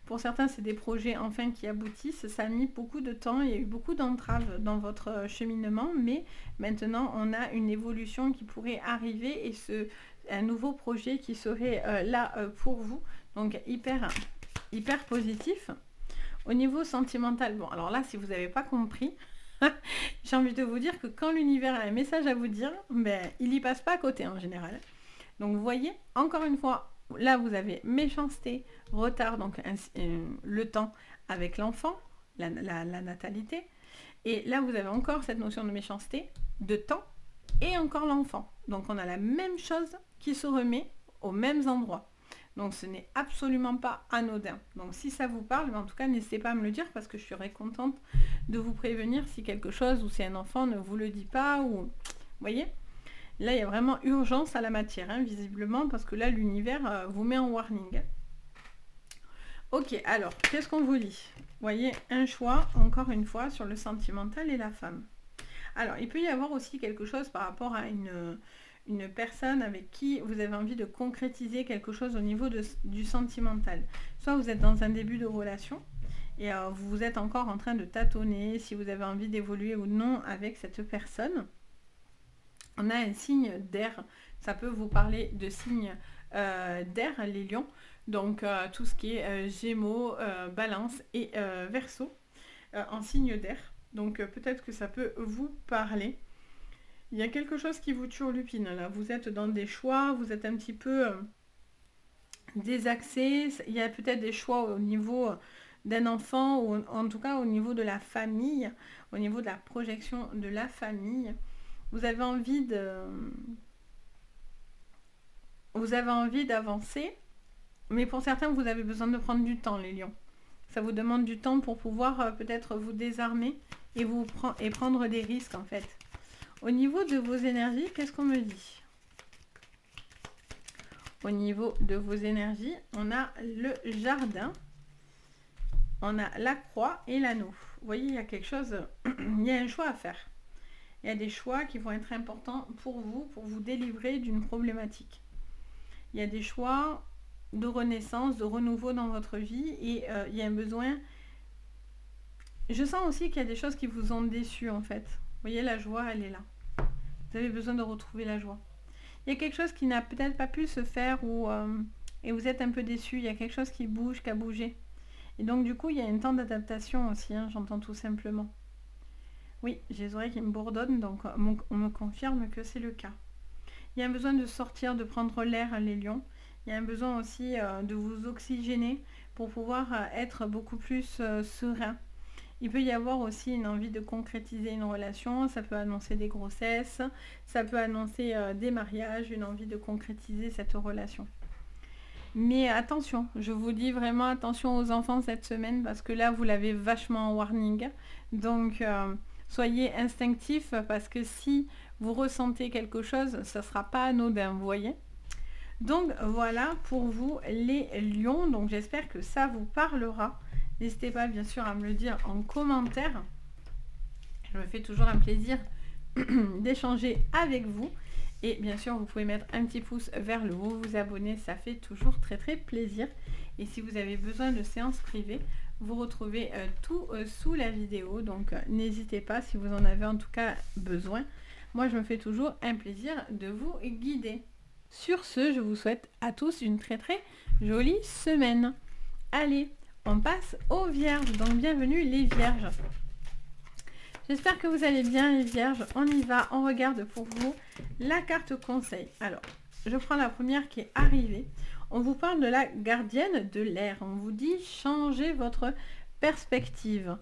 S1: Pour certains, c'est des projets enfin qui aboutissent. Ça a mis beaucoup de temps, il y a eu beaucoup d'entraves dans votre cheminement, mais maintenant on a une évolution qui pourrait arriver, et un nouveau projet qui serait là pour vous. Donc hyper positif. Au niveau sentimental, bon alors là, si vous n'avez pas compris, j'ai envie de vous dire que quand l'univers a un message à vous dire, ben, il n'y passe pas à côté en général. Donc vous voyez, encore une fois, là, vous avez méchanceté, retard, donc le temps avec l'enfant, la natalité. Et là, vous avez encore cette notion de méchanceté, de temps, et encore l'enfant. Donc, on a la même chose qui se remet aux mêmes endroits. Donc, ce n'est absolument pas anodin. Donc, si ça vous parle, mais en tout cas, n'hésitez pas à me le dire, parce que je serais contente de vous prévenir si quelque chose, ou si un enfant ne vous le dit pas, ou... Vous voyez ? Là, il y a vraiment urgence à la matière, hein, visiblement, parce que là, l'univers vous met en warning. Ok, alors, qu'est-ce qu'on vous dit? Vous voyez, un choix, encore une fois, sur le sentimental et la femme. Alors, il peut y avoir aussi quelque chose par rapport à une personne avec qui vous avez envie de concrétiser quelque chose au niveau du sentimental. Soit vous êtes dans un début de relation, et vous êtes encore en train de tâtonner si vous avez envie d'évoluer ou non avec cette personne. On a un signe d'air, ça peut vous parler de signes d'air, les lions, donc tout ce qui est Gémeaux, Balance et Verseau, en signe d'air. Donc peut-être que ça peut vous parler. Il y a quelque chose qui vous turlupine là, vous êtes dans des choix, vous êtes un petit peu désaxé, il y a peut-être des choix au niveau d'un enfant, ou en tout cas au niveau de la famille, au niveau de la projection de la famille. Vous avez envie d'avancer, mais pour certains, vous avez besoin de prendre du temps, les lions. Ça vous demande du temps pour pouvoir peut-être vous désarmer et prendre des risques, en fait. Au niveau de vos énergies, qu'est-ce qu'on me dit? Au niveau de vos énergies, on a le jardin, on a la croix et l'anneau. Vous voyez, il y a quelque chose, il y a un choix à faire. Il y a des choix qui vont être importants pour vous délivrer d'une problématique. Il y a des choix de renaissance, de renouveau dans votre vie, et il y a un besoin... Je sens aussi qu'il y a des choses qui vous ont déçu, en fait. Vous voyez, la joie, elle est là. Vous avez besoin de retrouver la joie. Il y a quelque chose qui n'a peut-être pas pu se faire, et vous êtes un peu déçu. Il y a quelque chose qui bouge, qui a bougé. Et donc, du coup, il y a un temps d'adaptation aussi, hein, j'entends tout simplement. Oui, j'ai les oreilles qui me bourdonnent, donc on me confirme que c'est le cas. Il y a un besoin de sortir, de prendre l'air, les lions. Il y a un besoin aussi de vous oxygéner pour pouvoir être beaucoup plus serein. Il peut y avoir aussi une envie de concrétiser une relation. Ça peut annoncer des grossesses, ça peut annoncer des mariages, une envie de concrétiser cette relation. Mais attention, je vous dis vraiment attention aux enfants cette semaine, parce que là, vous l'avez vachement en warning. Donc... soyez instinctif, parce que si vous ressentez quelque chose, ça ne sera pas anodin, vous voyez. Donc voilà pour vous les lions. Donc j'espère que ça vous parlera. N'hésitez pas bien sûr à me le dire en commentaire. Je me fais toujours un plaisir d'échanger avec vous. Et bien sûr, vous pouvez mettre un petit pouce vers le haut, vous abonner, ça fait toujours très très plaisir. Et si vous avez besoin de séances privées, vous retrouvez tout sous la vidéo, donc n'hésitez pas si vous en avez en tout cas besoin moi je me fais toujours un plaisir de vous guider. Sur ce, je vous souhaite à tous une très très jolie semaine. Allez, on passe aux vierges, donc bienvenue les vierges. J'espère que vous allez bien les vierges, on y va, on regarde pour vous la carte conseil. Alors, je prends la première qui est arrivée. On vous parle de la gardienne de l'air, on vous dit changez votre perspective.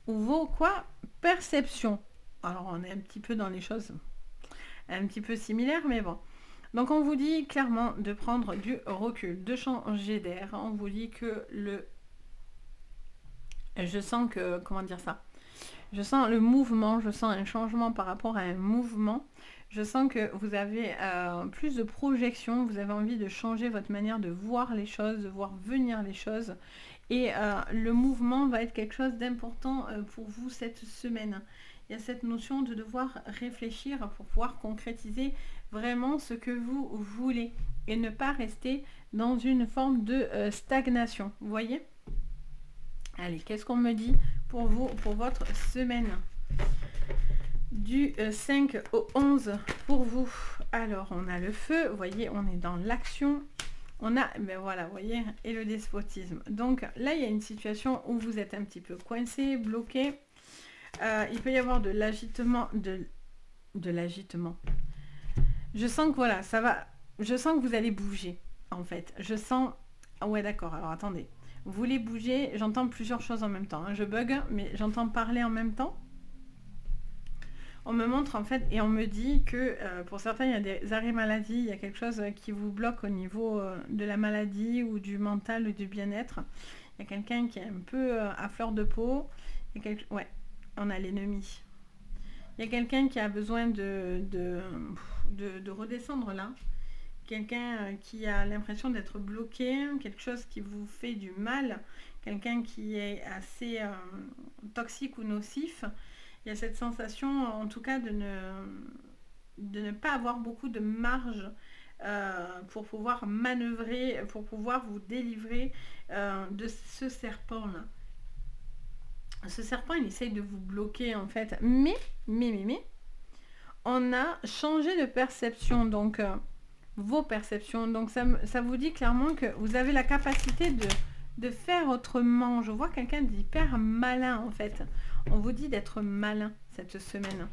S1: Ou vos quoi? Perceptions. Alors on est un petit peu dans les choses un petit peu similaires, mais bon. Donc on vous dit clairement de prendre du recul, de changer d'air. On vous dit que je sens que, comment dire ça? Je sens le mouvement, je sens un changement par rapport à un mouvement. Je sens que vous avez plus de projection, vous avez envie de changer votre manière de voir les choses, de voir venir les choses. Et le mouvement va être quelque chose d'important pour vous cette semaine. Il y a cette notion de devoir réfléchir pour pouvoir concrétiser vraiment ce que vous voulez et ne pas rester dans une forme de stagnation. Vous voyez? Allez, qu'est-ce qu'on me dit pour vous, pour votre semaine? Du 5 au 11 pour vous. Alors, on a le feu, vous voyez, on est dans l'action. On a, ben voilà, vous voyez, et le despotisme. Donc là, il y a une situation où vous êtes un petit peu coincé, bloqué. Il peut y avoir de l'agitement, de l'agitement. Je sens que voilà, ça va. Je sens que vous allez bouger, en fait. Je sens. Ah ouais, d'accord. Alors attendez. Vous voulez bouger, j'entends plusieurs choses en même temps. Hein. Je bug, mais j'entends parler en même temps. On me montre en fait et on me dit que pour certains il y a des arrêts maladie, il y a quelque chose qui vous bloque au niveau de la maladie ou du mental ou du bien-être. Il y a quelqu'un qui est un peu à fleur de peau. Ouais, on a l'ennemi. Il y a quelqu'un qui a besoin de redescendre là. Quelqu'un qui a l'impression d'être bloqué, quelque chose qui vous fait du mal, quelqu'un qui est assez toxique ou nocif. Il y a cette sensation, en tout cas, de ne pas avoir beaucoup de marge pour pouvoir manœuvrer, pour pouvoir vous délivrer de ce serpent-là. Ce serpent, il essaye de vous bloquer, en fait. Mais, on a changé de perception, donc vos perceptions. Donc, ça vous dit clairement que vous avez la capacité de faire autrement. Je vois quelqu'un d'hyper malin, en fait. On vous dit d'être malin cette semaine.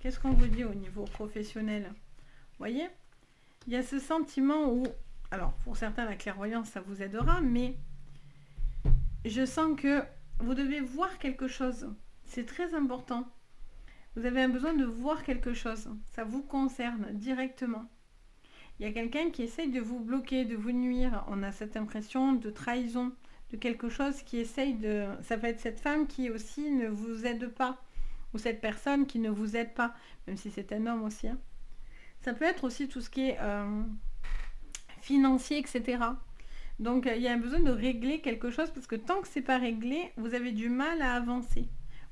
S1: Qu'est-ce qu'on vous dit au niveau professionnel? Vous voyez? Il y a ce sentiment où... Alors, pour certains, la clairvoyance, ça vous aidera, mais je sens que vous devez voir quelque chose. C'est très important. Vous avez un besoin de voir quelque chose. Ça vous concerne directement. Il y a quelqu'un qui essaye de vous bloquer, de vous nuire. On a cette impression de trahison, de quelque chose qui essaye de... Ça peut être cette femme qui aussi ne vous aide pas. Ou cette personne qui ne vous aide pas. Même si c'est un homme aussi. Hein. Ça peut être aussi tout ce qui est financier, etc. Donc il y a un besoin de régler quelque chose. Parce que tant que c'est pas réglé, vous avez du mal à avancer.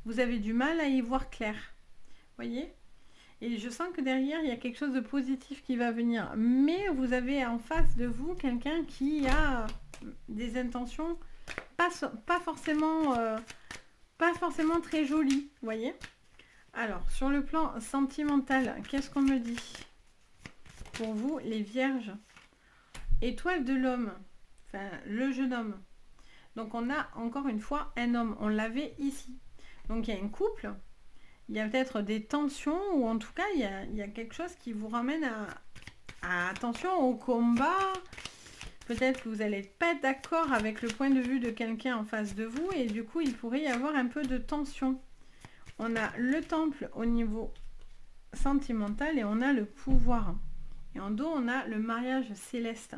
S1: Vous avez du mal à y voir clair. Vous voyez ? Et je sens que derrière, il y a quelque chose de positif qui va venir. Mais vous avez en face de vous quelqu'un qui a des intentions pas forcément très jolies. Vous voyez? Alors, sur le plan sentimental, qu'est-ce qu'on me dit? Pour vous, les vierges. Étoile de l'homme. Enfin, le jeune homme. Donc, on a encore une fois un homme. On l'avait ici. Donc, il y a un couple. Il y a peut-être des tensions ou en tout cas, il y a quelque chose qui vous ramène à attention au combat. Peut-être que vous n'allez pas être d'accord avec le point de vue de quelqu'un en face de vous et du coup, il pourrait y avoir un peu de tension. On a le temple au niveau sentimental et on a le pouvoir. Et en dos, on a le mariage céleste.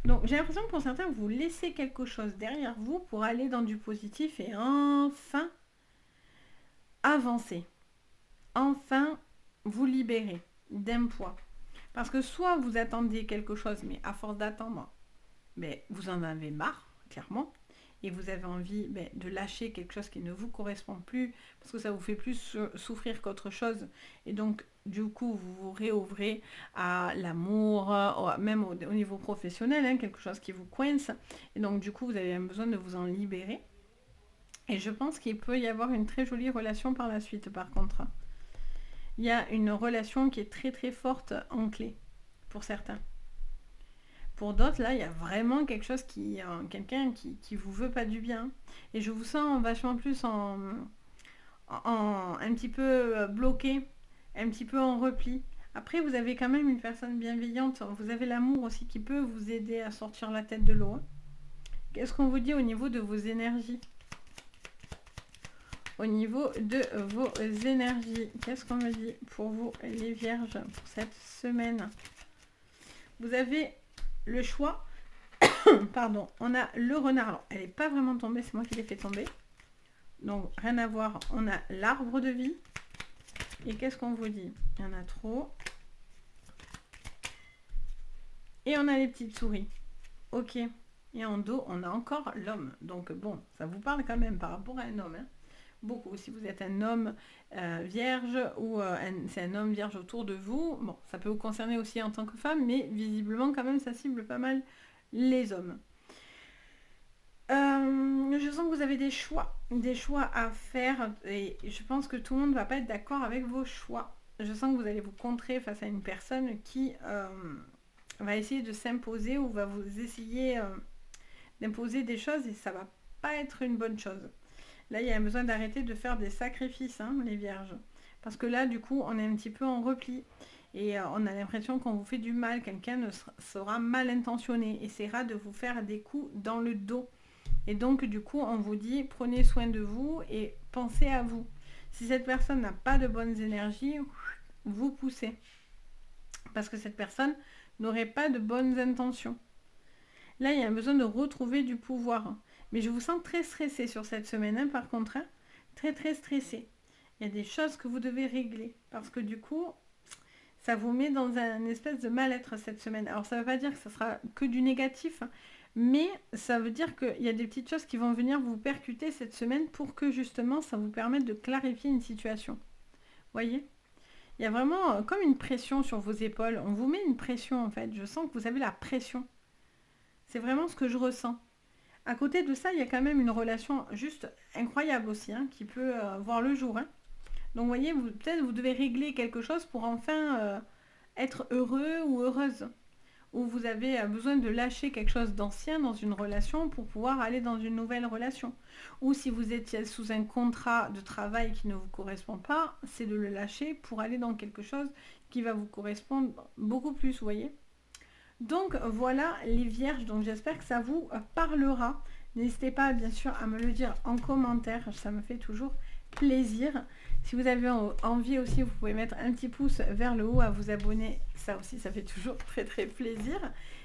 S1: Donc, j'ai l'impression que pour certains, vous laissez quelque chose derrière vous pour aller dans du positif et enfin... avancer. Enfin, vous libérer d'un poids. Parce que soit vous attendiez quelque chose, mais à force d'attendre, vous en avez marre, clairement, et vous avez envie de lâcher quelque chose qui ne vous correspond plus, parce que ça vous fait plus souffrir qu'autre chose. Et donc, du coup, vous vous réouvrez à l'amour, même au niveau professionnel, hein, quelque chose qui vous coince. Et donc, du coup, vous avez besoin de vous en libérer. Et je pense qu'il peut y avoir une très jolie relation par la suite, par contre. il y a une relation qui est très très forte en clé, pour certains. Pour d'autres, là, il y a vraiment quelque chose quelqu'un qui vous veut pas du bien. Et je vous sens vachement plus un petit peu bloqué, un petit peu en repli. Après, vous avez quand même une personne bienveillante. Vous avez l'amour aussi qui peut vous aider à sortir la tête de l'eau. Qu'est-ce qu'on vous dit au niveau de vos énergies? Au niveau de vos énergies, qu'est-ce qu'on me dit pour vous, les vierges, pour cette semaine? Vous avez le choix. Pardon, on a le renard. Alors, elle n'est pas vraiment tombée, c'est moi qui l'ai fait tomber. Donc, rien à voir. On a l'arbre de vie. Et qu'est-ce qu'on vous dit? Il y en a trop. Et on a les petites souris. Ok. Et en dos, on a encore l'homme. Donc, bon, ça vous parle quand même par rapport à un homme. Hein. Beaucoup. Si vous êtes un homme vierge ou c'est un homme vierge autour de vous, bon, ça peut vous concerner aussi en tant que femme, mais visiblement, quand même, ça cible pas mal les hommes. Je sens que vous avez des choix à faire et je pense que tout le monde ne va pas être d'accord avec vos choix. Je sens que vous allez vous contrer face à une personne qui va essayer de s'imposer ou va vous essayer d'imposer des choses et ça va pas être une bonne chose. Là, il y a besoin d'arrêter de faire des sacrifices, hein, les vierges. Parce que là, du coup, on est un petit peu en repli. Et on a l'impression qu'on vous fait du mal. Quelqu'un sera mal intentionné, essaiera de vous faire des coups dans le dos. Et donc, du coup, on vous dit, prenez soin de vous et pensez à vous. Si cette personne n'a pas de bonnes énergies, vous poussez. Parce que cette personne n'aurait pas de bonnes intentions. Là, il y a besoin de retrouver du pouvoir. Mais je vous sens très stressé sur cette semaine, hein, par contre. Hein, très, très stressé. Il y a des choses que vous devez régler. Parce que du coup, ça vous met dans un espèce de mal-être cette semaine. Alors, ça ne veut pas dire que ça sera que du négatif. Hein, mais ça veut dire qu'il y a des petites choses qui vont venir vous percuter cette semaine pour que justement ça vous permette de clarifier une situation. Voyez? Il y a vraiment comme une pression sur vos épaules. On vous met une pression en fait. Je sens que vous avez la pression. C'est vraiment ce que je ressens. À côté de ça, il y a quand même une relation juste incroyable aussi, hein, qui peut voir le jour. Hein. Donc vous voyez, peut-être vous devez régler quelque chose pour enfin être heureux ou heureuse. Ou vous avez besoin de lâcher quelque chose d'ancien dans une relation pour pouvoir aller dans une nouvelle relation. Ou si vous étiez sous un contrat de travail qui ne vous correspond pas, c'est de le lâcher pour aller dans quelque chose qui va vous correspondre beaucoup plus, vous voyez. Donc voilà les vierges, donc j'espère que ça vous parlera. N'hésitez pas bien sûr à me le dire en commentaire, ça me fait toujours plaisir. Si vous avez envie aussi, vous pouvez mettre un petit pouce vers le haut à vous abonner. Ça aussi, ça fait toujours très très plaisir.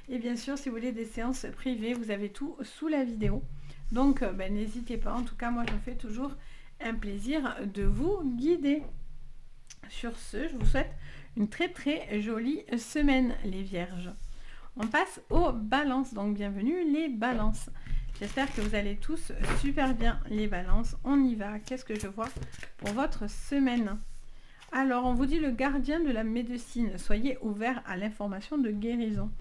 S1: Et bien sûr, si vous voulez des séances privées, vous avez tout sous la vidéo. Donc, n'hésitez pas. En tout cas, moi, je me fais toujours un plaisir de vous guider. Sur ce, je vous souhaite une très très jolie semaine, les vierges. On passe aux balances. Donc, bienvenue les balances. J'espère que vous allez tous super bien, les balances. On y va. Qu'est-ce que je vois pour votre semaine? Alors, on vous dit le gardien de la médecine. Soyez ouvert à l'information de guérison.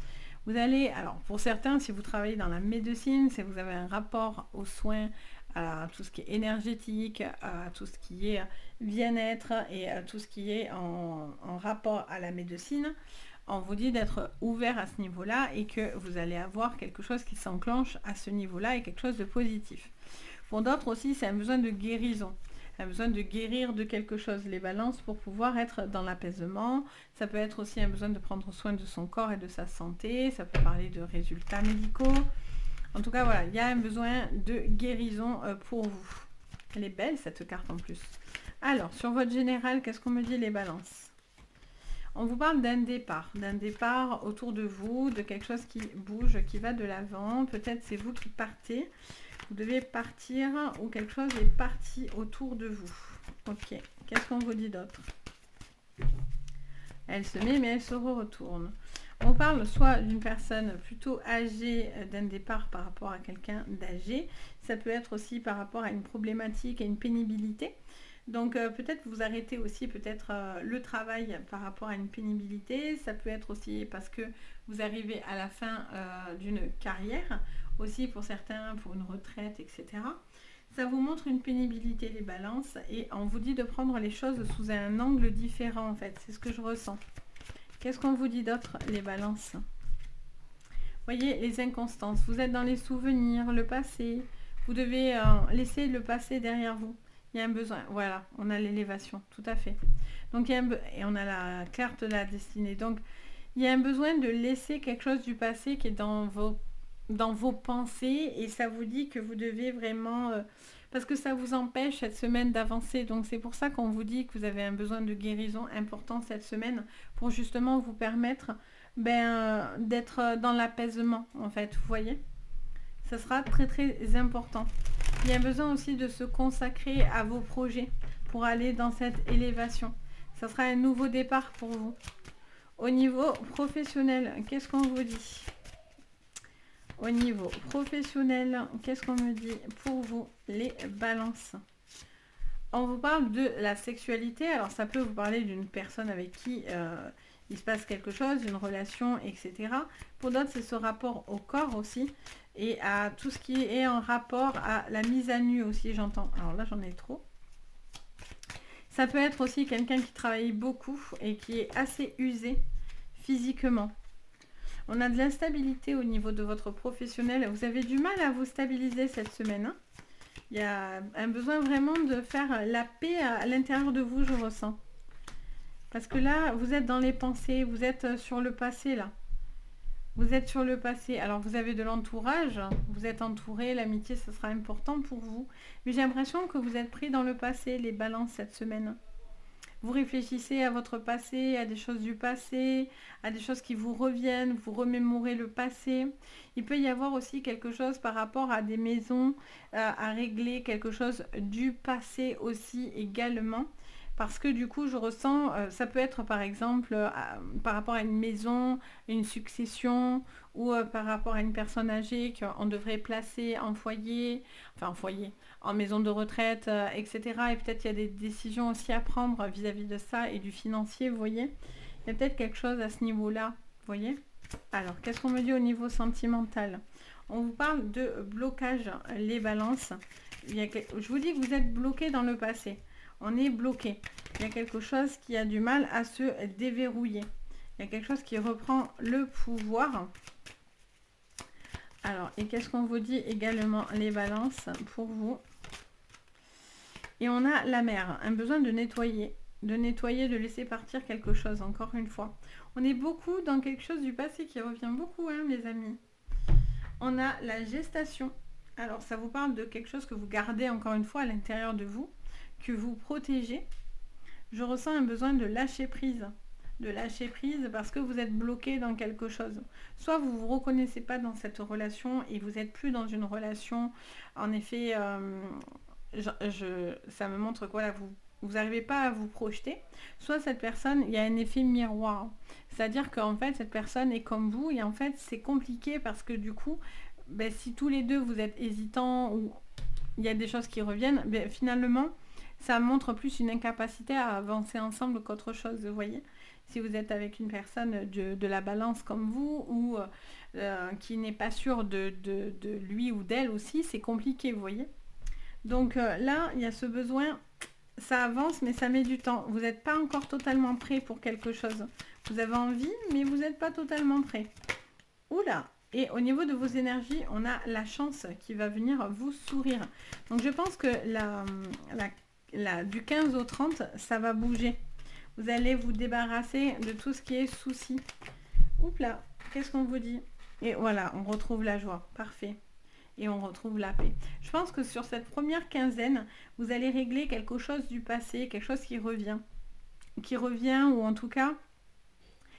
S1: Vous allez, alors pour certains, si vous travaillez dans la médecine, si vous avez un rapport aux soins, à tout ce qui est énergétique, à tout ce qui est bien-être et à tout ce qui est en rapport à la médecine, on vous dit d'être ouvert à ce niveau-là et que vous allez avoir quelque chose qui s'enclenche à ce niveau-là et quelque chose de positif. Pour d'autres aussi, c'est un besoin de guérison, un besoin de guérir de quelque chose, les balances, pour pouvoir être dans l'apaisement. Ça peut être aussi un besoin de prendre soin de son corps et de sa santé. Ça peut parler de résultats médicaux. En tout cas, voilà, il y a un besoin de guérison pour vous. Elle est belle, cette carte en plus. Alors, sur votre général, qu'est-ce qu'on me dit, les balances? On vous parle d'un départ autour de vous, de quelque chose qui bouge, qui va de l'avant. Peut-être c'est vous qui partez. Vous devez partir ou quelque chose est parti autour de vous. Ok, qu'est-ce qu'on vous dit d'autre? Elle se met mais elle se retourne. On parle soit d'une personne plutôt âgée, d'un départ par rapport à quelqu'un d'âgé. Ça peut être aussi par rapport à une problématique, à une pénibilité. Donc peut-être vous arrêtez aussi peut-être le travail par rapport à une pénibilité. Ça peut être aussi parce que vous arrivez à la fin d'une carrière, aussi pour certains pour une retraite, etc. Ça vous montre une pénibilité, les balances, et on vous dit de prendre les choses sous un angle différent, en fait. C'est ce que je ressens. Qu'est-ce qu'on vous dit d'autre, les balances? Voyez, les inconstances. Vous êtes dans les souvenirs, le passé. Vous devez laisser le passé derrière vous. Il y a un besoin. Voilà, on a l'élévation, tout à fait. Donc, et on a la carte de la destinée. Donc, il y a un besoin de laisser quelque chose du passé qui est dans vos pensées, et ça vous dit que vous devez vraiment... parce que ça vous empêche cette semaine d'avancer. Donc, c'est pour ça qu'on vous dit que vous avez un besoin de guérison important cette semaine pour justement vous permettre d'être dans l'apaisement, en fait. Vous voyez? Ça sera très, très important. Il y a besoin aussi de se consacrer à vos projets pour aller dans cette élévation. Ça sera un nouveau départ pour vous. Au niveau professionnel, qu'est-ce qu'on vous dit? Au niveau professionnel, qu'est-ce qu'on me dit pour vous, les balances? On vous parle de la sexualité. Alors, ça peut vous parler d'une personne avec qui il se passe quelque chose, une relation, etc. Pour d'autres, c'est ce rapport au corps aussi et à tout ce qui est en rapport à la mise à nu aussi, j'entends. Alors là, j'en ai trop. Ça peut être aussi quelqu'un qui travaille beaucoup et qui est assez usé physiquement. On a de l'instabilité au niveau de votre professionnel. Vous avez du mal à vous stabiliser cette semaine. Hein. Il y a un besoin vraiment de faire la paix à l'intérieur de vous, je ressens. Parce que là, vous êtes dans les pensées, vous êtes sur le passé là. Vous êtes sur le passé. Alors, vous avez de l'entourage, vous êtes entouré, l'amitié, ce sera important pour vous. Mais j'ai l'impression que vous êtes pris dans le passé, les balances, cette semaine. Vous réfléchissez à votre passé, à des choses du passé, à des choses qui vous reviennent, vous remémorez le passé. Il peut y avoir aussi quelque chose par rapport à des maisons, à régler quelque chose du passé aussi également. Parce que du coup, je ressens, ça peut être par exemple par rapport à une maison, une succession, ou par rapport à une personne âgée qu'on devrait placer en foyer, enfin en foyer, en maison de retraite, etc. Et peut-être il y a des décisions aussi à prendre vis-à-vis de ça et du financier, vous voyez. Il y a peut-être quelque chose à ce niveau-là, vous voyez. Alors, qu'est-ce qu'on me dit au niveau sentimental? On vous parle de blocage, les balances. Je vous dis que vous êtes bloqué dans le passé. On est bloqué. Il y a quelque chose qui a du mal à se déverrouiller. Il y a quelque chose qui reprend le pouvoir. Alors, et qu'est-ce qu'on vous dit également, les balances, pour vous? Et on a la mer, un besoin de nettoyer, de laisser partir quelque chose, encore une fois. On est beaucoup dans quelque chose du passé qui revient beaucoup, hein, mes amis. On a la gestation. Alors, ça vous parle de quelque chose que vous gardez, encore une fois, à l'intérieur de vous, que vous protégez. Je ressens un besoin de lâcher prise. De lâcher prise parce que vous êtes bloqué dans quelque chose. Soit vous ne vous reconnaissez pas dans cette relation et vous n'êtes plus dans une relation. En effet, ça me montre que voilà, vous n'arrivez pas à vous projeter. Soit cette personne, il y a un effet miroir. C'est-à-dire qu'en fait, cette personne est comme vous et en fait, c'est compliqué parce que du coup, si tous les deux vous êtes hésitants ou il y a des choses qui reviennent, finalement, ça montre plus une incapacité à avancer ensemble qu'autre chose, vous voyez. Si vous êtes avec une personne de la balance comme vous ou qui n'est pas sûr de lui ou d'elle aussi, c'est compliqué, vous voyez. Donc là, il y a ce besoin, ça avance, mais ça met du temps. Vous n'êtes pas encore totalement prêt pour quelque chose. Vous avez envie, mais vous n'êtes pas totalement prêt. Oula! Et au niveau de vos énergies, on a la chance qui va venir vous sourire. Donc je pense que du 15 au 30, ça va bouger. Vous allez vous débarrasser de tout ce qui est souci. Oups là, qu'est-ce qu'on vous dit? Et voilà, on retrouve la joie. Parfait. Et on retrouve la paix. Je pense que sur cette première quinzaine, vous allez régler quelque chose du passé, quelque chose qui revient. Qui revient, ou en tout cas,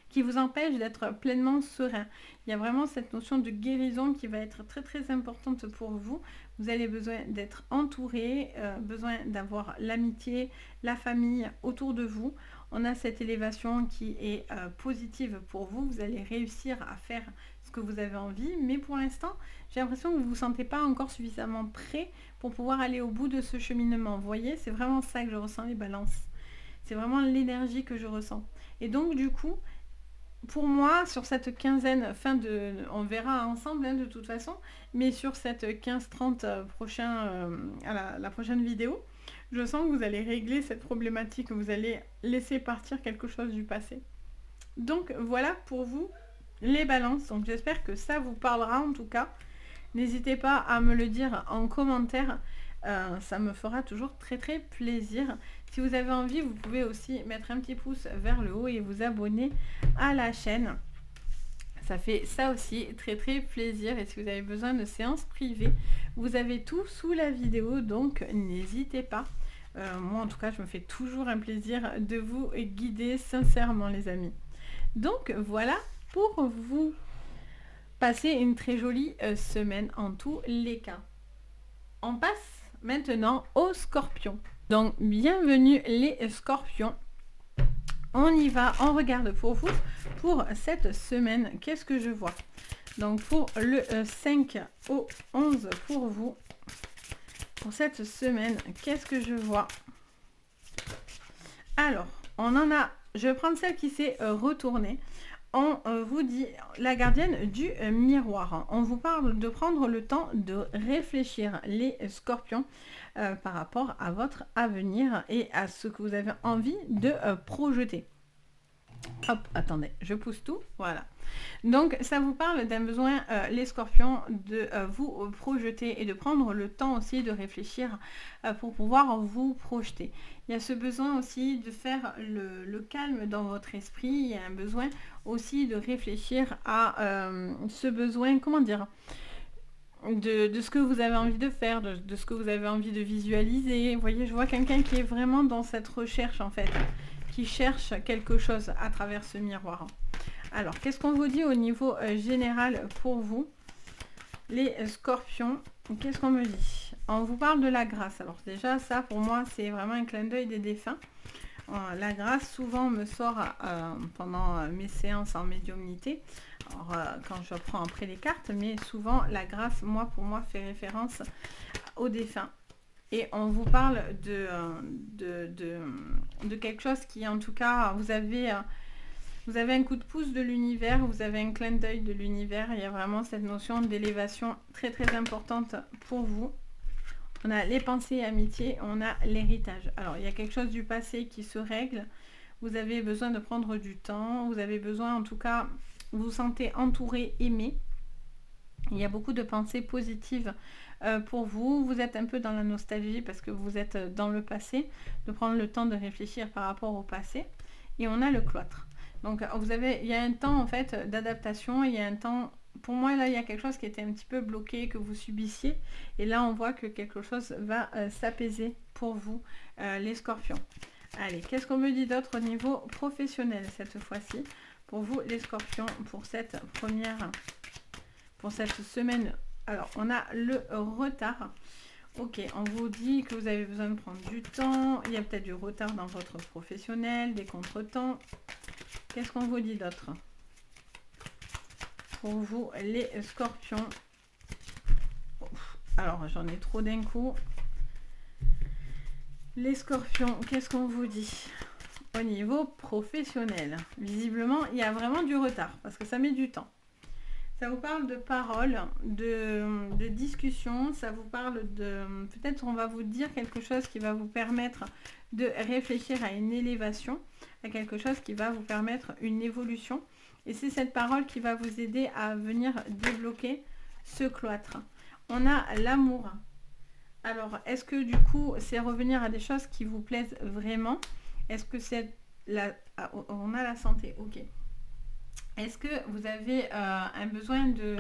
S1: qui vous empêche d'être pleinement serein. Il y a vraiment cette notion de guérison qui va être très très importante pour vous. Vous avez besoin d'être entouré, besoin d'avoir l'amitié, la famille autour de vous. On a cette élévation qui est positive pour vous. Vous allez réussir à faire ce que vous avez envie. Mais pour l'instant, j'ai l'impression que vous ne vous sentez pas encore suffisamment prêt pour pouvoir aller au bout de ce cheminement. Vous voyez, c'est vraiment ça que je ressens, les balances. C'est vraiment l'énergie que je ressens. Et donc, du coup, pour moi, sur cette quinzaine, on verra ensemble hein, de toute façon, mais sur cette 15-30 à la prochaine vidéo, je sens que vous allez régler cette problématique, vous allez laisser partir quelque chose du passé. Donc voilà pour vous les balances, donc j'espère que ça vous parlera en tout cas. N'hésitez pas à me le dire en commentaire, ça me fera toujours très très plaisir. Si vous avez envie, vous pouvez aussi mettre un petit pouce vers le haut et vous abonner à la chaîne. Ça fait ça aussi très très plaisir. Et si vous avez besoin de séances privées, vous avez tout sous la vidéo, donc n'hésitez pas. Moi en tout cas, je me fais toujours un plaisir de vous guider sincèrement les amis. Donc voilà pour vous. Passez une très jolie semaine en tous les cas. On passe maintenant aux scorpions. Donc bienvenue les scorpions. On y va, on regarde pour vous pour cette semaine. Qu'est-ce que je vois? Donc pour le 5 au 11 pour vous. Pour cette semaine, qu'est-ce que je vois? Alors, on en a, je vais prendre celle qui s'est retournée. On vous dit la gardienne du miroir. On vous parle de prendre le temps de réfléchir les scorpions par rapport à votre avenir et à ce que vous avez envie de projeter. Hop, attendez, je pousse tout, voilà. Donc ça vous parle d'un besoin, les scorpions, de vous projeter et de prendre le temps aussi de réfléchir pour pouvoir vous projeter. Il y a ce besoin aussi de faire le calme dans votre esprit, il y a un besoin aussi de réfléchir à ce besoin, comment dire, de ce que vous avez envie de faire, de ce que vous avez envie de visualiser. Vous voyez, je vois quelqu'un qui est vraiment dans cette recherche en fait, qui cherche quelque chose à travers ce miroir. Alors, qu'est-ce qu'on vous dit au niveau général pour vous, les scorpions? Qu'est-ce qu'on me dit? On vous parle de la grâce. Alors déjà, ça pour moi, c'est vraiment un clin d'œil des défunts. La grâce, souvent, me sort pendant mes séances en médiumnité. Alors, quand je prends après les cartes, mais souvent, la grâce, pour moi, fait référence aux défunts. Et on vous parle de quelque chose qui, en tout cas, vous avez un coup de pouce de l'univers, vous avez un clin d'œil de l'univers. Il y a vraiment cette notion d'élévation très très importante pour vous. On a les pensées et amitiés, on a l'héritage. Alors, il y a quelque chose du passé qui se règle. Vous avez besoin de prendre du temps. Vous avez besoin, en tout cas, vous vous sentez entouré, aimé. Il y a beaucoup de pensées positives pour vous. Vous êtes un peu dans la nostalgie parce que vous êtes dans le passé. De prendre le temps de réfléchir par rapport au passé. Et on a le cloître. Donc, il y a un temps, en fait, d'adaptation. Il y a un temps... Pour moi, là, il y a quelque chose qui était un petit peu bloqué, que vous subissiez. Et là, on voit que quelque chose va s'apaiser pour vous, les scorpions. Allez, qu'est-ce qu'on me dit d'autre au niveau professionnel cette fois-ci? Pour vous, les scorpions, pour cette semaine. Alors, on a le retard. Ok, on vous dit que vous avez besoin de prendre du temps. Il y a peut-être du retard dans votre professionnel, des contretemps. Qu'est-ce qu'on vous dit d'autre? Pour vous, les scorpions. Alors, j'en ai trop d'un coup. Les scorpions, qu'est-ce qu'on vous dit? Au niveau professionnel, visiblement, il y a vraiment du retard parce que ça met du temps. Ça vous parle de paroles, de discussions, ça vous parle de... Peut-être on va vous dire quelque chose qui va vous permettre de réfléchir à une élévation, à quelque chose qui va vous permettre une évolution. Et c'est cette parole qui va vous aider à venir débloquer ce cloître. On a l'amour. Alors, est-ce que du coup, c'est revenir à des choses qui vous plaisent vraiment? Est-ce que c'est... on a la santé, ok. Est-ce que vous avez un besoin de...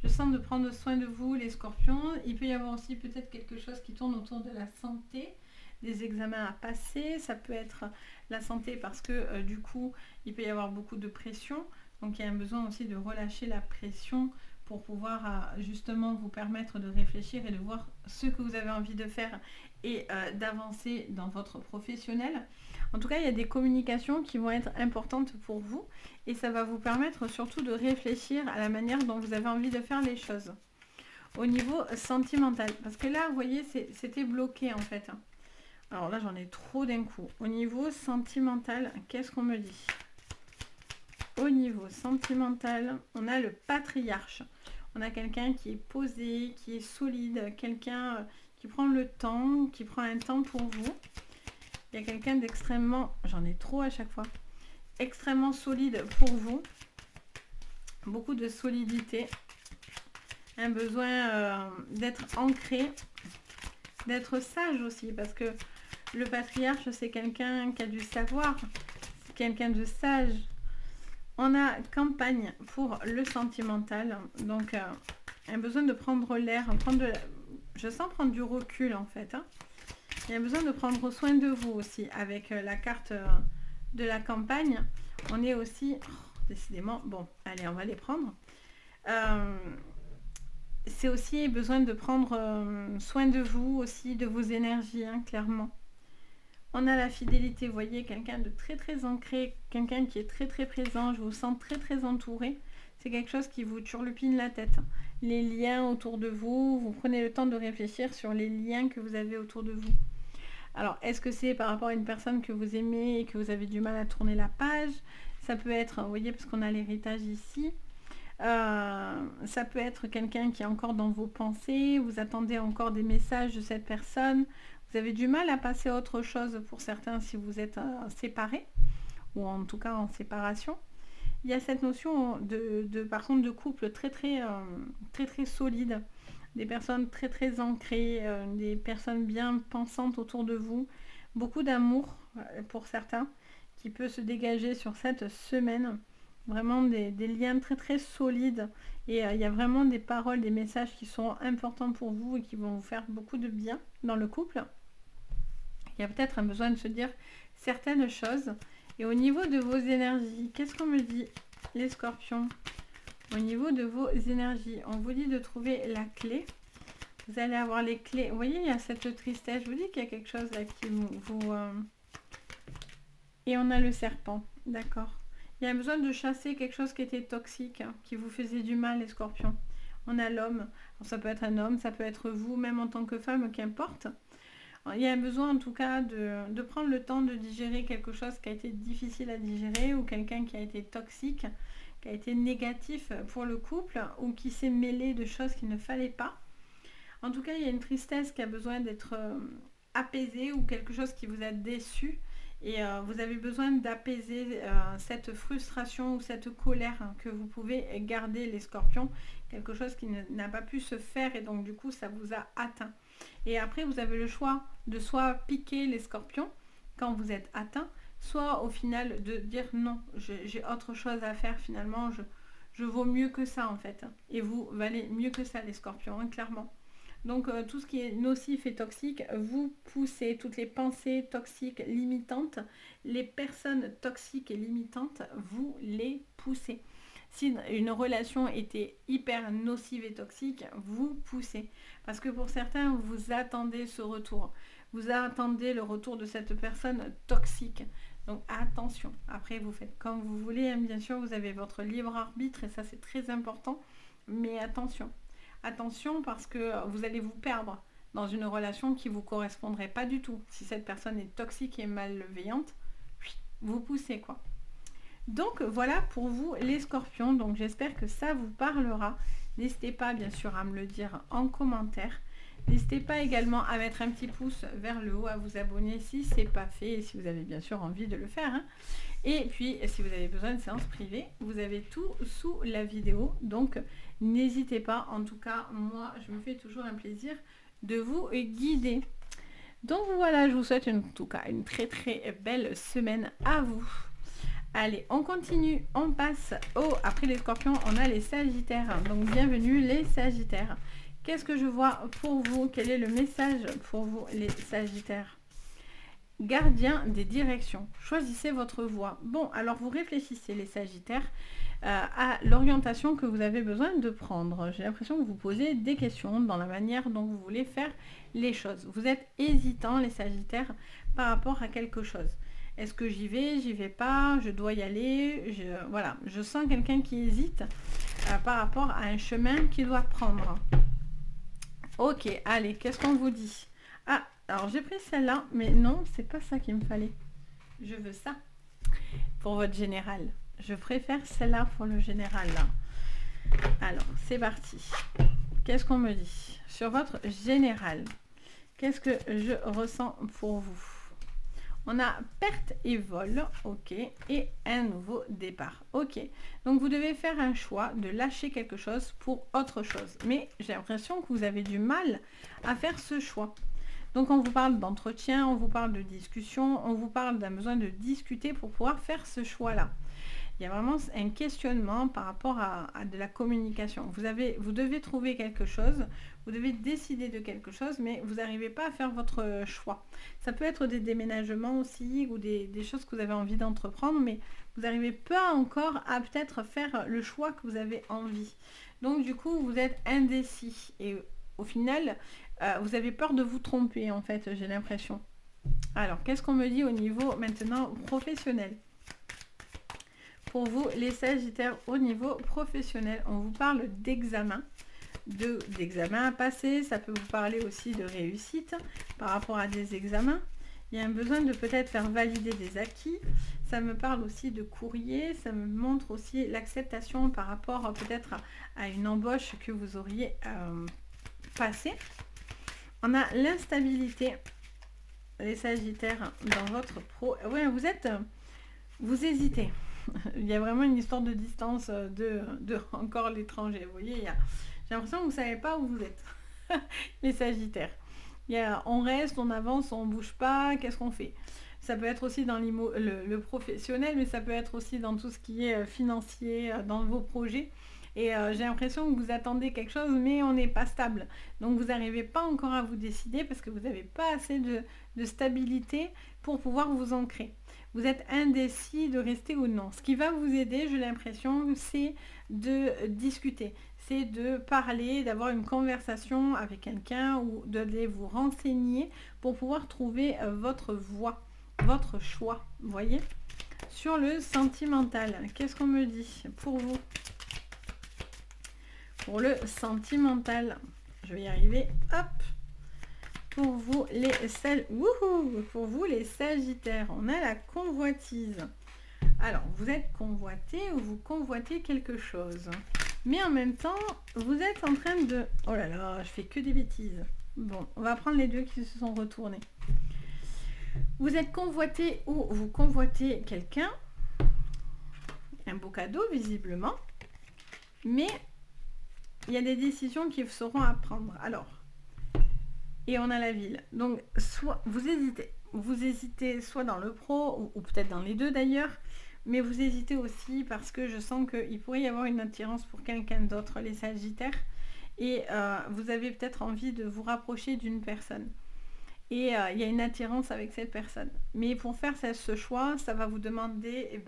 S1: Je sens de prendre soin de vous, les scorpions. Il peut y avoir aussi peut-être quelque chose qui tourne autour de la santé, des examens à passer. Ça peut être la santé parce que du coup, il peut y avoir beaucoup de pression. Donc, il y a un besoin aussi de relâcher la pression pour pouvoir justement vous permettre de réfléchir et de voir ce que vous avez envie de faire et d'avancer dans votre professionnel. En tout cas, il y a des communications qui vont être importantes pour vous et ça va vous permettre surtout de réfléchir à la manière dont vous avez envie de faire les choses. Au niveau sentimental, parce que là, vous voyez, c'était bloqué en fait. Alors là, j'en ai trop d'un coup. Au niveau sentimental, qu'est-ce qu'on me dit? au niveau sentimental, on a le patriarche. On a quelqu'un qui est posé, qui est solide, quelqu'un qui prend le temps, qui prend un temps pour vous. Il y a quelqu'un d'extrêmement, j'en ai trop à chaque fois, extrêmement solide pour vous. Beaucoup de solidité. Un besoin d'être ancré, d'être sage aussi, parce que le patriarche, c'est quelqu'un qui a du savoir, c'est quelqu'un de sage. On a campagne pour le sentimental, donc un besoin de prendre l'air, je sens prendre du recul en fait. Hein. Il y a besoin de prendre soin de vous aussi avec la carte de la campagne. On est aussi, décidément, bon, allez, on va les prendre. C'est aussi besoin de prendre soin de vous aussi, de vos énergies, hein, clairement. On a la fidélité, vous voyez, quelqu'un de très très ancré, quelqu'un qui est très très présent, je vous sens très très entouré. C'est quelque chose qui vous turlupine la tête. Les liens autour de vous, vous prenez le temps de réfléchir sur les liens que vous avez autour de vous. Alors, est-ce que c'est par rapport à une personne que vous aimez et que vous avez du mal à tourner la page? Ça peut être, vous voyez, parce qu'on a l'héritage ici. Ça peut être quelqu'un qui est encore dans vos pensées, vous attendez encore des messages de cette personne. Vous avez du mal à passer à autre chose pour certains si vous êtes séparés, ou en tout cas en séparation. Il y a cette notion par contre de couple très très solide, des personnes très très ancrées, des personnes bien pensantes autour de vous, beaucoup d'amour pour certains qui peut se dégager sur cette semaine, vraiment des liens très très solides et il y a vraiment des paroles, des messages qui sont importants pour vous et qui vont vous faire beaucoup de bien dans le couple. Il y a peut-être un besoin de se dire certaines choses. Et au niveau de vos énergies, qu'est-ce qu'on me dit, les scorpions? Au niveau de vos énergies, on vous dit de trouver la clé. Vous allez avoir les clés. Vous voyez, il y a cette tristesse. Je vous dis qu'il y a quelque chose là qui vous... Et on a le serpent, d'accord. Il y a besoin de chasser quelque chose qui était toxique, hein, qui vous faisait du mal, les scorpions. On a l'homme. Ça peut être un homme, ça peut être vous, même en tant que femme, qu'importe. Il y a besoin en tout cas de prendre le temps de digérer quelque chose qui a été difficile à digérer ou quelqu'un qui a été toxique, qui a été négatif pour le couple ou qui s'est mêlé de choses qu'il ne fallait pas. En tout cas, il y a une tristesse qui a besoin d'être apaisée ou quelque chose qui vous a déçu et vous avez besoin d'apaiser cette frustration ou cette colère que vous pouvez garder, les scorpions, quelque chose qui n'a pas pu se faire et donc du coup ça vous a atteint. Et après, vous avez le choix de soit piquer les scorpions quand vous êtes atteint, soit au final de dire non, j'ai autre chose à faire finalement, je vaux mieux que ça en fait. Et vous valez mieux que ça les scorpions, hein, clairement. Donc tout ce qui est nocif et toxique, vous poussez toutes les pensées toxiques, limitantes, les personnes toxiques et limitantes, vous les poussez. Si une relation était hyper nocive et toxique, vous poussez. Parce que pour certains, vous attendez ce retour. Vous attendez le retour de cette personne toxique. Donc attention. Après, vous faites comme vous voulez. Hein. Bien sûr, vous avez votre libre arbitre et ça, c'est très important. Mais attention. Attention parce que vous allez vous perdre dans une relation qui ne vous correspondrait pas du tout. Si cette personne est toxique et malveillante, vous poussez quoi. Donc voilà pour vous les scorpions, donc j'espère que ça vous parlera. N'hésitez pas bien sûr à me le dire en commentaire. N'hésitez pas également à mettre un petit pouce vers le haut, à vous abonner si ce n'est pas fait et si vous avez bien sûr envie de le faire. Hein. Et puis si vous avez besoin de séances privées, vous avez tout sous la vidéo, donc n'hésitez pas. En tout cas, moi je me fais toujours un plaisir de vous guider. Donc voilà, je vous souhaite en tout cas une très très belle semaine à vous. Allez, on continue, on passe après les scorpions, on a les sagittaires. Donc bienvenue les sagittaires. Qu'est-ce que je vois pour vous? Quel est le message pour vous les sagittaires? Gardien des directions. Choisissez votre voie. Bon, alors vous réfléchissez les sagittaires à l'orientation que vous avez besoin de prendre. J'ai l'impression que vous posez des questions dans la manière dont vous voulez faire les choses. Vous êtes hésitant les sagittaires par rapport à quelque chose. Est-ce que j'y vais pas, je dois y aller, voilà, je sens quelqu'un qui hésite par rapport à un chemin qu'il doit prendre. Ok, allez, qu'est-ce qu'on vous dit? Ah, alors j'ai pris celle-là, mais non, c'est pas ça qu'il me fallait. Je veux ça pour votre général. Je préfère celle-là pour le général, là. Alors, c'est parti. Qu'est-ce qu'on me dit sur votre général? Qu'est-ce que je ressens pour vous? On a perte et vol, ok, et un nouveau départ, ok. Donc vous devez faire un choix de lâcher quelque chose pour autre chose. Mais j'ai l'impression que vous avez du mal à faire ce choix. Donc on vous parle d'entretien, on vous parle de discussion, on vous parle d'un besoin de discuter pour pouvoir faire ce choix-là. Il y a vraiment un questionnement par rapport à de la communication. Vous devez trouver quelque chose, vous devez décider de quelque chose, mais vous n'arrivez pas à faire votre choix. Ça peut être des déménagements aussi, ou des choses que vous avez envie d'entreprendre, mais vous n'arrivez pas encore à peut-être faire le choix que vous avez envie. Donc du coup, vous êtes indécis. Et au final, vous avez peur de vous tromper, en fait, j'ai l'impression. Alors, qu'est-ce qu'on me dit au niveau maintenant professionnel ? Pour vous, les Sagittaires, au niveau professionnel, on vous parle d'examen, d'examen à passer. Ça peut vous parler aussi de réussite par rapport à des examens. Il y a un besoin de peut-être faire valider des acquis. Ça me parle aussi de courrier. Ça me montre aussi l'acceptation par rapport peut-être à une embauche que vous auriez passée. On a l'instabilité, les Sagittaires, dans votre pro. Oui, vous hésitez. Il y a vraiment une histoire de distance de encore l'étranger. Vous voyez, j'ai l'impression que vous ne savez pas où vous êtes, les Sagittaires. On reste, on avance, on ne bouge pas, qu'est-ce qu'on fait? Ça peut être aussi dans le professionnel, mais ça peut être aussi dans tout ce qui est financier, dans vos projets. Et j'ai l'impression que vous attendez quelque chose, mais on n'est pas stable. Donc vous n'arrivez pas encore à vous décider parce que vous n'avez pas assez de stabilité pour pouvoir vous ancrer. Vous êtes indécis de rester ou non. Ce qui va vous aider, j'ai l'impression, c'est de discuter. C'est de parler, d'avoir une conversation avec quelqu'un ou d'aller vous renseigner pour pouvoir trouver votre voie, votre choix. Vous voyez? Sur le sentimental, qu'est-ce qu'on me dit pour vous? Pour le sentimental, je vais y arriver. Hop! Pour vous les Sagittaires, on a la convoitise. Alors, vous êtes convoité ou vous convoitez quelque chose. Mais en même temps, vous êtes en train de... Oh là là, je fais que des bêtises. Bon, on va prendre les deux qui se sont retournés. Vous êtes convoité ou vous convoitez quelqu'un. Un beau cadeau, visiblement. Mais il y a des décisions qui seront à prendre. Alors... Et on a la ville. Donc, soit vous hésitez soit dans le pro, ou peut-être dans les deux d'ailleurs, mais vous hésitez aussi parce que je sens qu'il pourrait y avoir une attirance pour quelqu'un d'autre, les Sagittaires, et vous avez peut-être envie de vous rapprocher d'une personne. Et il y a une attirance avec cette personne. Mais pour faire ce choix, ça va vous demander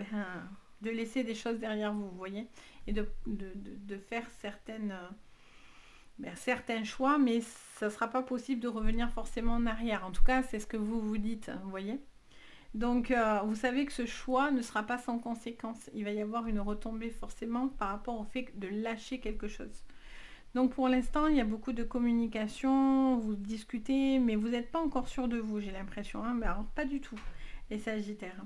S1: de laisser des choses derrière vous, vous voyez, et de faire certains choix, mais ça ne sera pas possible de revenir forcément en arrière. En tout cas, c'est ce que vous vous dites, vous voyez. Donc, vous savez que ce choix ne sera pas sans conséquence. Il va y avoir une retombée forcément par rapport au fait de lâcher quelque chose. Donc, pour l'instant, il y a beaucoup de communication, vous discutez, mais vous n'êtes pas encore sûr de vous, j'ai l'impression. Mais alors, pas du tout, les Sagittaires.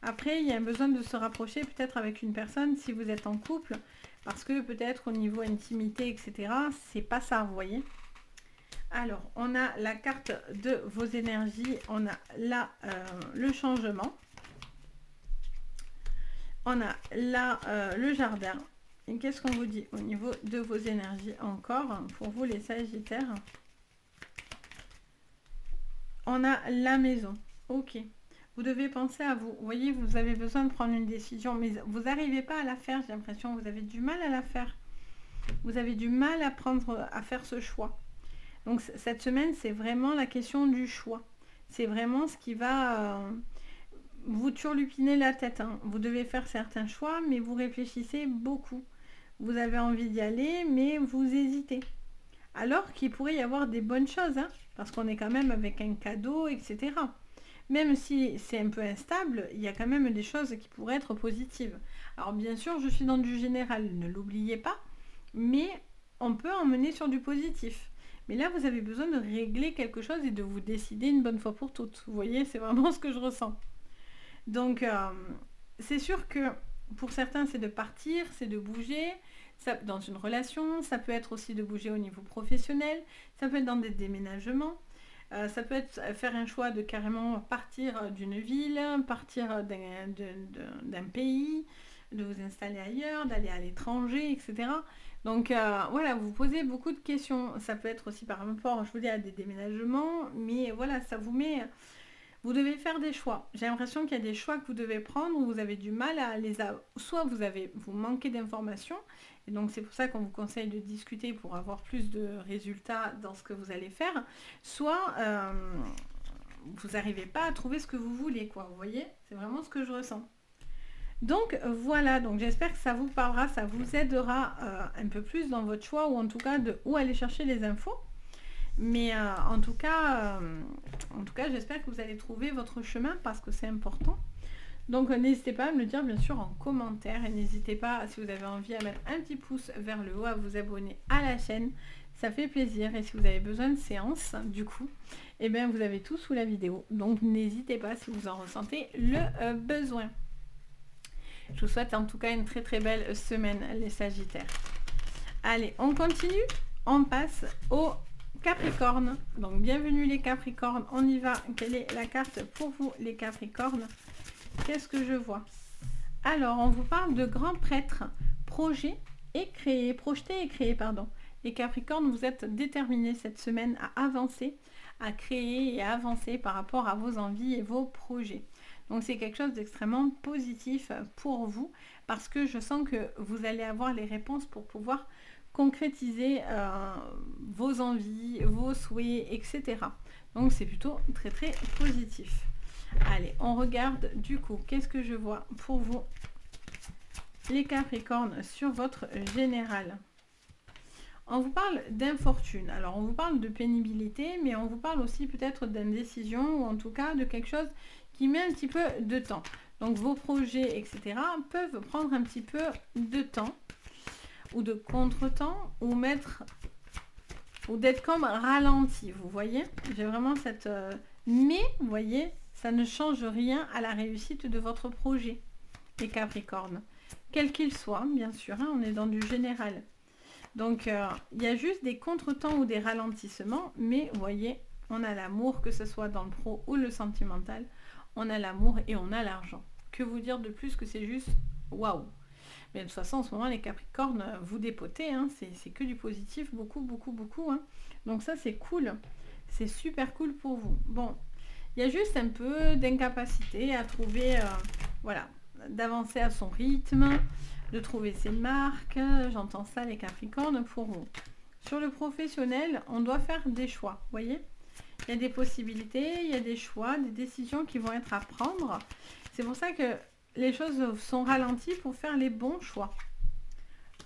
S1: Après, il y a un besoin de se rapprocher peut-être avec une personne si vous êtes en couple, parce que peut-être au niveau intimité, etc., c'est pas ça, vous voyez. Alors, on a la carte de vos énergies, on a là le changement, on a là le jardin. Et qu'est-ce qu'on vous dit au niveau de vos énergies encore, pour vous les Sagittaires? On a la maison, ok. Vous devez penser à vous. Vous voyez, vous avez besoin de prendre une décision, mais vous n'arrivez pas à la faire, j'ai l'impression. Vous avez du mal à la faire. Vous avez du mal à faire ce choix. Donc, cette semaine, c'est vraiment la question du choix. C'est vraiment ce qui va vous turlupiner la tête. Hein. Vous devez faire certains choix, mais vous réfléchissez beaucoup. Vous avez envie d'y aller, mais vous hésitez. Alors qu'il pourrait y avoir des bonnes choses, hein, parce qu'on est quand même avec un cadeau, etc. Même si c'est un peu instable, il y a quand même des choses qui pourraient être positives. Alors bien sûr, je suis dans du général, ne l'oubliez pas, mais on peut emmener sur du positif. Mais là, vous avez besoin de régler quelque chose et de vous décider une bonne fois pour toutes. Vous voyez, c'est vraiment ce que je ressens. Donc, c'est sûr que pour certains, c'est de partir, c'est de bouger ça, dans une relation. Ça peut être aussi de bouger au niveau professionnel. Ça peut être dans des déménagements. Ça peut être faire un choix de carrément partir d'une ville, partir d'un pays, de vous installer ailleurs, d'aller à l'étranger, etc. Donc voilà, vous posez beaucoup de questions. Ça peut être aussi par rapport, je vous dis, à des déménagements, mais voilà, ça vous met... Vous devez faire des choix. J'ai l'impression qu'il y a des choix que vous devez prendre où vous avez du mal à les... Soit vous manquez d'informations, et donc c'est pour ça qu'on vous conseille de discuter pour avoir plus de résultats dans ce que vous allez faire, soit vous n'arrivez pas à trouver ce que vous voulez, quoi. Vous voyez? C'est vraiment ce que je ressens. Donc voilà, donc j'espère que ça vous parlera, ça vous aidera un peu plus dans votre choix, ou en tout cas de où aller chercher les infos. Mais en tout cas, j'espère que vous allez trouver votre chemin parce que c'est important. Donc n'hésitez pas à me le dire bien sûr en commentaire, et n'hésitez pas, si vous avez envie, à mettre un petit pouce vers le haut, à vous abonner à la chaîne. Ça fait plaisir, et si vous avez besoin de séances, du coup, eh bien vous avez tout sous la vidéo. Donc n'hésitez pas si vous en ressentez le besoin. Je vous souhaite en tout cas une très très belle semaine, les Sagittaires. Allez, on continue, on passe au Capricorne. Donc bienvenue les Capricornes, on y va. Quelle est la carte pour vous les Capricornes? Qu'est-ce que je vois? Alors on vous parle de grands prêtres, projeter et créer, pardon. Les Capricornes, vous êtes déterminés cette semaine à avancer, à créer et à avancer par rapport à vos envies et vos projets. Donc c'est quelque chose d'extrêmement positif pour vous, parce que je sens que vous allez avoir les réponses pour pouvoir concrétiser vos envies, vos souhaits, etc. Donc c'est plutôt très très positif. Allez, on regarde du coup, qu'est-ce que je vois pour vous les Capricornes sur votre général? On vous parle d'infortune, alors on vous parle de pénibilité, mais on vous parle aussi peut-être d'indécision, ou en tout cas de quelque chose qui met un petit peu de temps. Donc vos projets, etc. peuvent prendre un petit peu de temps, ou de contretemps, ou d'être comme ralenti, vous voyez? J'ai vraiment cette... Mais, vous voyez, ça ne change rien à la réussite de votre projet, les Capricornes. Quel qu'il soit, bien sûr, hein, on est dans du général. Donc, il y a juste des contretemps ou des ralentissements, mais vous voyez, on a l'amour, que ce soit dans le pro ou le sentimental, on a l'amour et on a l'argent. Que vous dire de plus que c'est juste waouh! Mais de toute façon, en ce moment, les Capricornes, vous dépotez, hein, c'est que du positif, beaucoup, beaucoup, beaucoup. Hein. Donc ça, c'est cool. C'est super cool pour vous. Bon, il y a juste un peu d'incapacité à trouver, voilà, d'avancer à son rythme, de trouver ses marques. J'entends ça, les Capricornes, pour vous. Sur le professionnel, on doit faire des choix, vous voyez? Il y a des possibilités, il y a des choix, des décisions qui vont être à prendre. C'est pour ça que les choses sont ralenties pour faire les bons choix.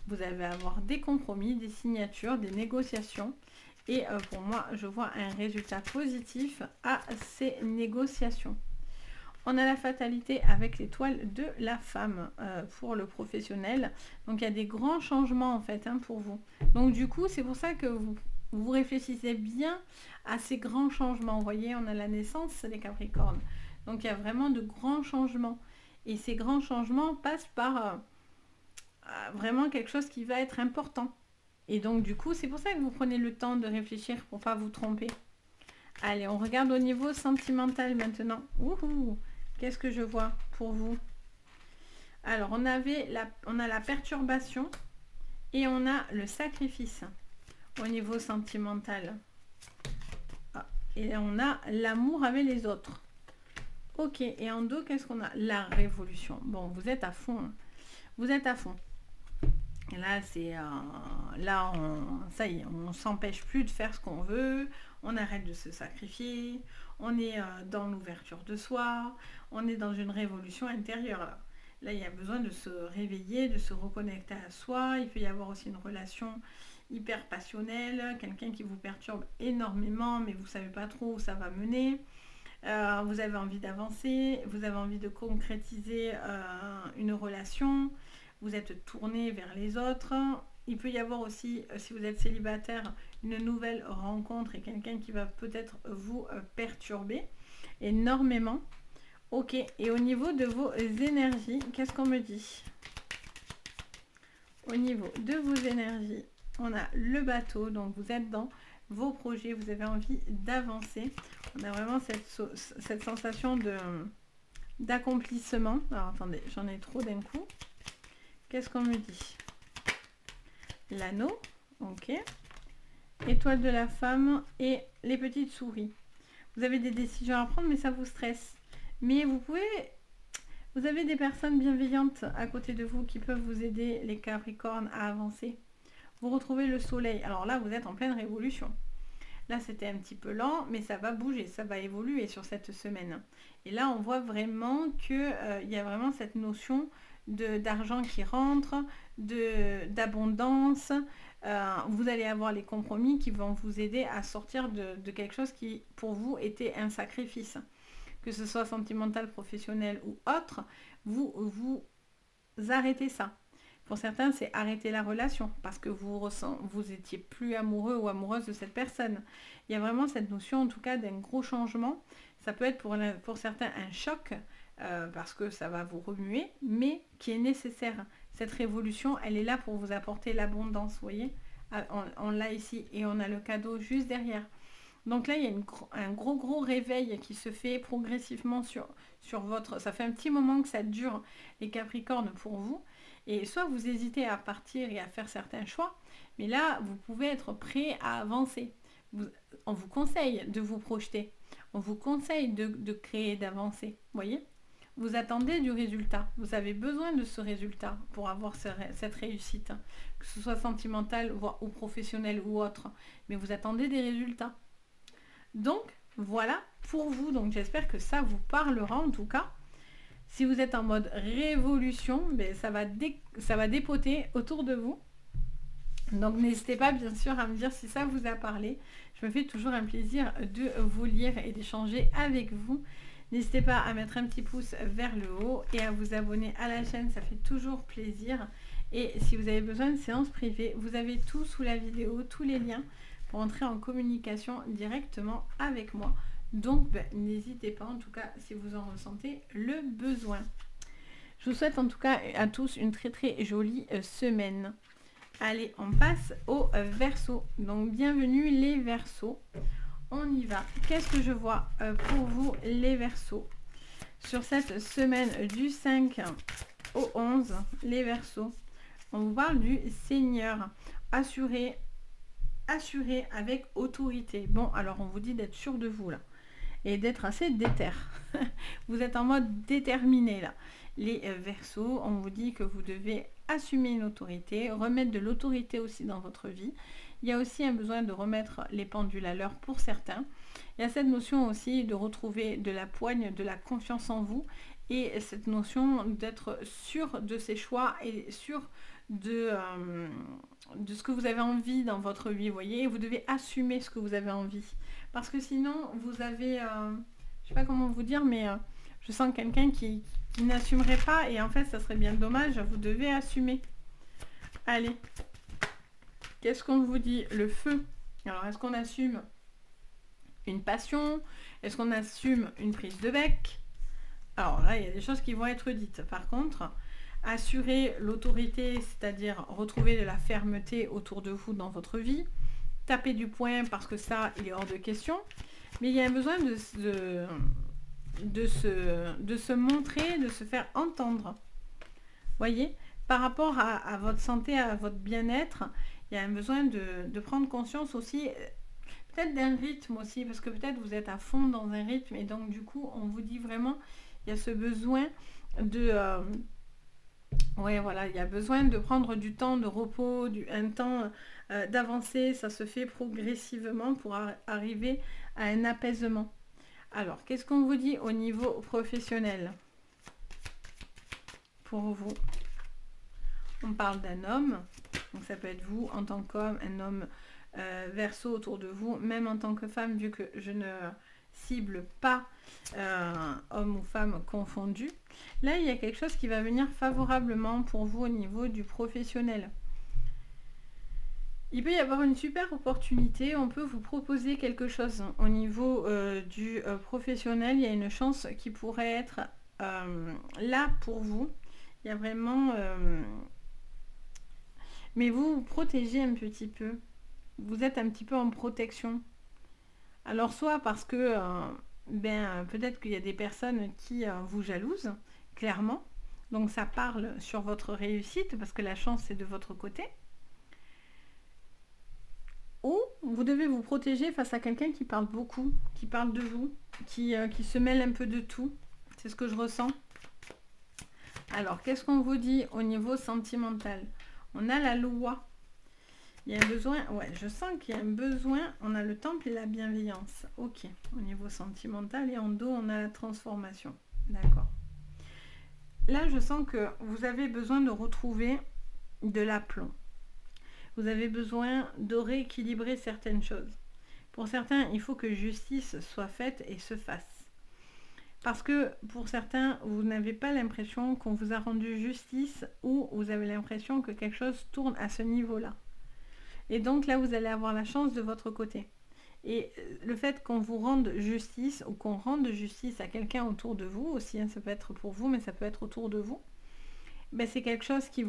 S1: Vous allez avoir des compromis, des signatures, des négociations. Et pour moi, je vois un résultat positif à ces négociations. On a la fatalité avec l'étoile de la femme pour le professionnel. Donc il y a des grands changements en fait pour vous. Donc du coup, c'est pour ça que vous réfléchissez bien à ces grands changements. Vous voyez, on a la naissance des Capricornes. Donc il y a vraiment de grands changements. Et ces grands changements passent par vraiment quelque chose qui va être important. Et donc du coup, c'est pour ça que vous prenez le temps de réfléchir pour ne pas vous tromper. Allez, on regarde au niveau sentimental maintenant. Ouhou, qu'est-ce que je vois pour vous? Alors, on a la perturbation et on a le sacrifice au niveau sentimental. Ah, et on a l'amour avec les autres. Ok, et en dos, qu'est-ce qu'on a? La révolution. Bon, vous êtes à fond. Vous êtes à fond. Et là, c'est là, ça y est, on s'empêche plus de faire ce qu'on veut. On arrête de se sacrifier. On est dans l'ouverture de soi. On est dans une révolution intérieure. Là, il y a besoin de se réveiller, de se reconnecter à soi. Il peut y avoir aussi une relation hyper passionnelle, quelqu'un qui vous perturbe énormément, mais vous ne savez pas trop où ça va mener. Vous avez envie d'avancer, vous avez envie de concrétiser une relation, vous êtes tourné vers les autres. Il peut y avoir aussi, si vous êtes célibataire, une nouvelle rencontre et quelqu'un qui va peut-être vous perturber énormément. Ok, et au niveau de vos énergies, qu'est-ce qu'on me dit? Au niveau de vos énergies, on a le bateau, donc vous êtes dans vos projets, vous avez envie d'avancer. On a vraiment cette sensation d'accomplissement. Alors attendez, j'en ai trop d'un coup. Qu'est-ce qu'on me dit? L'anneau, ok. Étoile de la femme et les petites souris. Vous avez des décisions à prendre, mais ça vous stresse. Mais vous avez des personnes bienveillantes à côté de vous qui peuvent vous aider, les Capricornes, à avancer. Vous retrouvez le soleil. Alors là, vous êtes en pleine révolution. Là, c'était un petit peu lent, mais ça va bouger, ça va évoluer sur cette semaine. Et là, on voit vraiment qu'il y a vraiment cette notion d'argent qui rentre, d'abondance. Vous allez avoir les compromis qui vont vous aider à sortir de quelque chose qui, pour vous, était un sacrifice. Que ce soit sentimental, professionnel ou autre, vous arrêtez ça. Pour certains, c'est arrêter la relation parce que vous étiez plus amoureux ou amoureuse de cette personne. Il y a vraiment cette notion, en tout cas, d'un gros changement. Ça peut être pour certains un choc parce que ça va vous remuer, mais qui est nécessaire. Cette révolution, elle est là pour vous apporter l'abondance, vous voyez. On l'a ici et on a le cadeau juste derrière. Donc là, il y a un gros réveil qui se fait progressivement sur votre... Ça fait un petit moment que ça dure, les Capricornes, pour vous. Et soit vous hésitez à partir et à faire certains choix, mais là, vous pouvez être prêt à avancer. On vous conseille de vous projeter. On vous conseille de créer, d'avancer. Voyez? Vous attendez du résultat. Vous avez besoin de ce résultat pour avoir cette réussite. Que ce soit sentimental ou professionnel ou autre. Mais vous attendez des résultats. Donc, voilà pour vous. Donc, j'espère que ça vous parlera en tout cas. Si vous êtes en mode révolution, ben, ça va dépoter autour de vous. Donc, n'hésitez pas, bien sûr, à me dire si ça vous a parlé. Je me fais toujours un plaisir de vous lire et d'échanger avec vous. N'hésitez pas à mettre un petit pouce vers le haut et à vous abonner à la chaîne. Ça fait toujours plaisir. Et si vous avez besoin de séances privées, vous avez tout sous la vidéo, tous les liens pour entrer en communication directement avec moi. Donc, n'hésitez pas, en tout cas, si vous en ressentez le besoin. Je vous souhaite en tout cas à tous une très jolie semaine. Allez, on passe au Verseau. Donc, bienvenue les Verseaux. On y va. Qu'est-ce que je vois pour vous les Verseaux? Sur cette semaine du 5 au 11, les Verseaux, on vous parle du Seigneur. Assuré avec autorité. Bon, alors on vous dit d'être sûr de vous là. Et d'être assez déter. Vous êtes en mode déterminé là. Les Verseaux, on vous dit que vous devez assumer une autorité, remettre de l'autorité aussi dans votre vie. Il y a aussi un besoin de remettre les pendules à l'heure pour certains. Il y a cette notion aussi de retrouver de la poigne, de la confiance en vous et cette notion d'être sûr de ses choix et sûr de ce que vous avez envie dans votre vie, vous voyez, et vous devez assumer ce que vous avez envie. Parce que sinon, vous avez, je sais pas comment vous dire, mais je sens quelqu'un qui n'assumerait pas, et en fait, ça serait bien dommage, vous devez assumer. Allez, qu'est-ce qu'on vous dit? Le feu. Alors, est-ce qu'on assume une passion? Est-ce qu'on assume une prise de bec? Alors là, il y a des choses qui vont être dites. Par contre, assurer l'autorité, c'est-à-dire retrouver de la fermeté autour de vous dans votre vie, taper du poing parce que ça, il est hors de question, mais il y a un besoin de se montrer, de se faire entendre. Voyez, par rapport à votre santé, à votre bien-être, il y a un besoin de prendre conscience aussi, peut-être d'un rythme aussi, parce que peut-être vous êtes à fond dans un rythme, et donc du coup, on vous dit vraiment, il y a ce besoin de... ouais, voilà, il y a besoin de prendre du temps de repos, un temps d'avancer. Ça se fait progressivement pour arriver à un apaisement. Alors, qu'est-ce qu'on vous dit au niveau professionnel pour vous? On parle d'un homme, donc ça peut être vous en tant qu'homme, un homme Verseau autour de vous, même en tant que femme, vu que je ne cible pas homme ou femme confondu. Là, il y a quelque chose qui va venir favorablement pour vous au niveau du professionnel. Il peut y avoir une super opportunité, on peut vous proposer quelque chose au niveau du professionnel, il y a une chance qui pourrait être là pour vous. Il y a vraiment... mais vous vous protégez un petit peu. Vous êtes un petit peu en protection. Alors soit parce que peut-être qu'il y a des personnes qui vous jalousent, clairement. Donc ça parle sur votre réussite parce que la chance est de votre côté. Ou vous devez vous protéger face à quelqu'un qui parle beaucoup, qui parle de vous, qui se mêle un peu de tout. C'est ce que je ressens. Alors, qu'est-ce qu'on vous dit au niveau sentimental? On a la loi. Il y a un besoin, ouais, je sens qu'il y a un besoin. On a le temple et la bienveillance. Ok, au niveau sentimental. Et en dos, on a la transformation. D'accord. Là, je sens que vous avez besoin de retrouver de l'aplomb. Vous avez besoin de rééquilibrer certaines choses. Pour certains, il faut que justice soit faite et se fasse. Parce que pour certains, vous n'avez pas l'impression qu'on vous a rendu justice ou vous avez l'impression que quelque chose tourne à ce niveau-là. Et donc là, vous allez avoir la chance de votre côté. Et le fait qu'on vous rende justice ou qu'on rende justice à quelqu'un autour de vous aussi, hein, ça peut être pour vous, mais ça peut être autour de vous, ben c'est quelque chose qui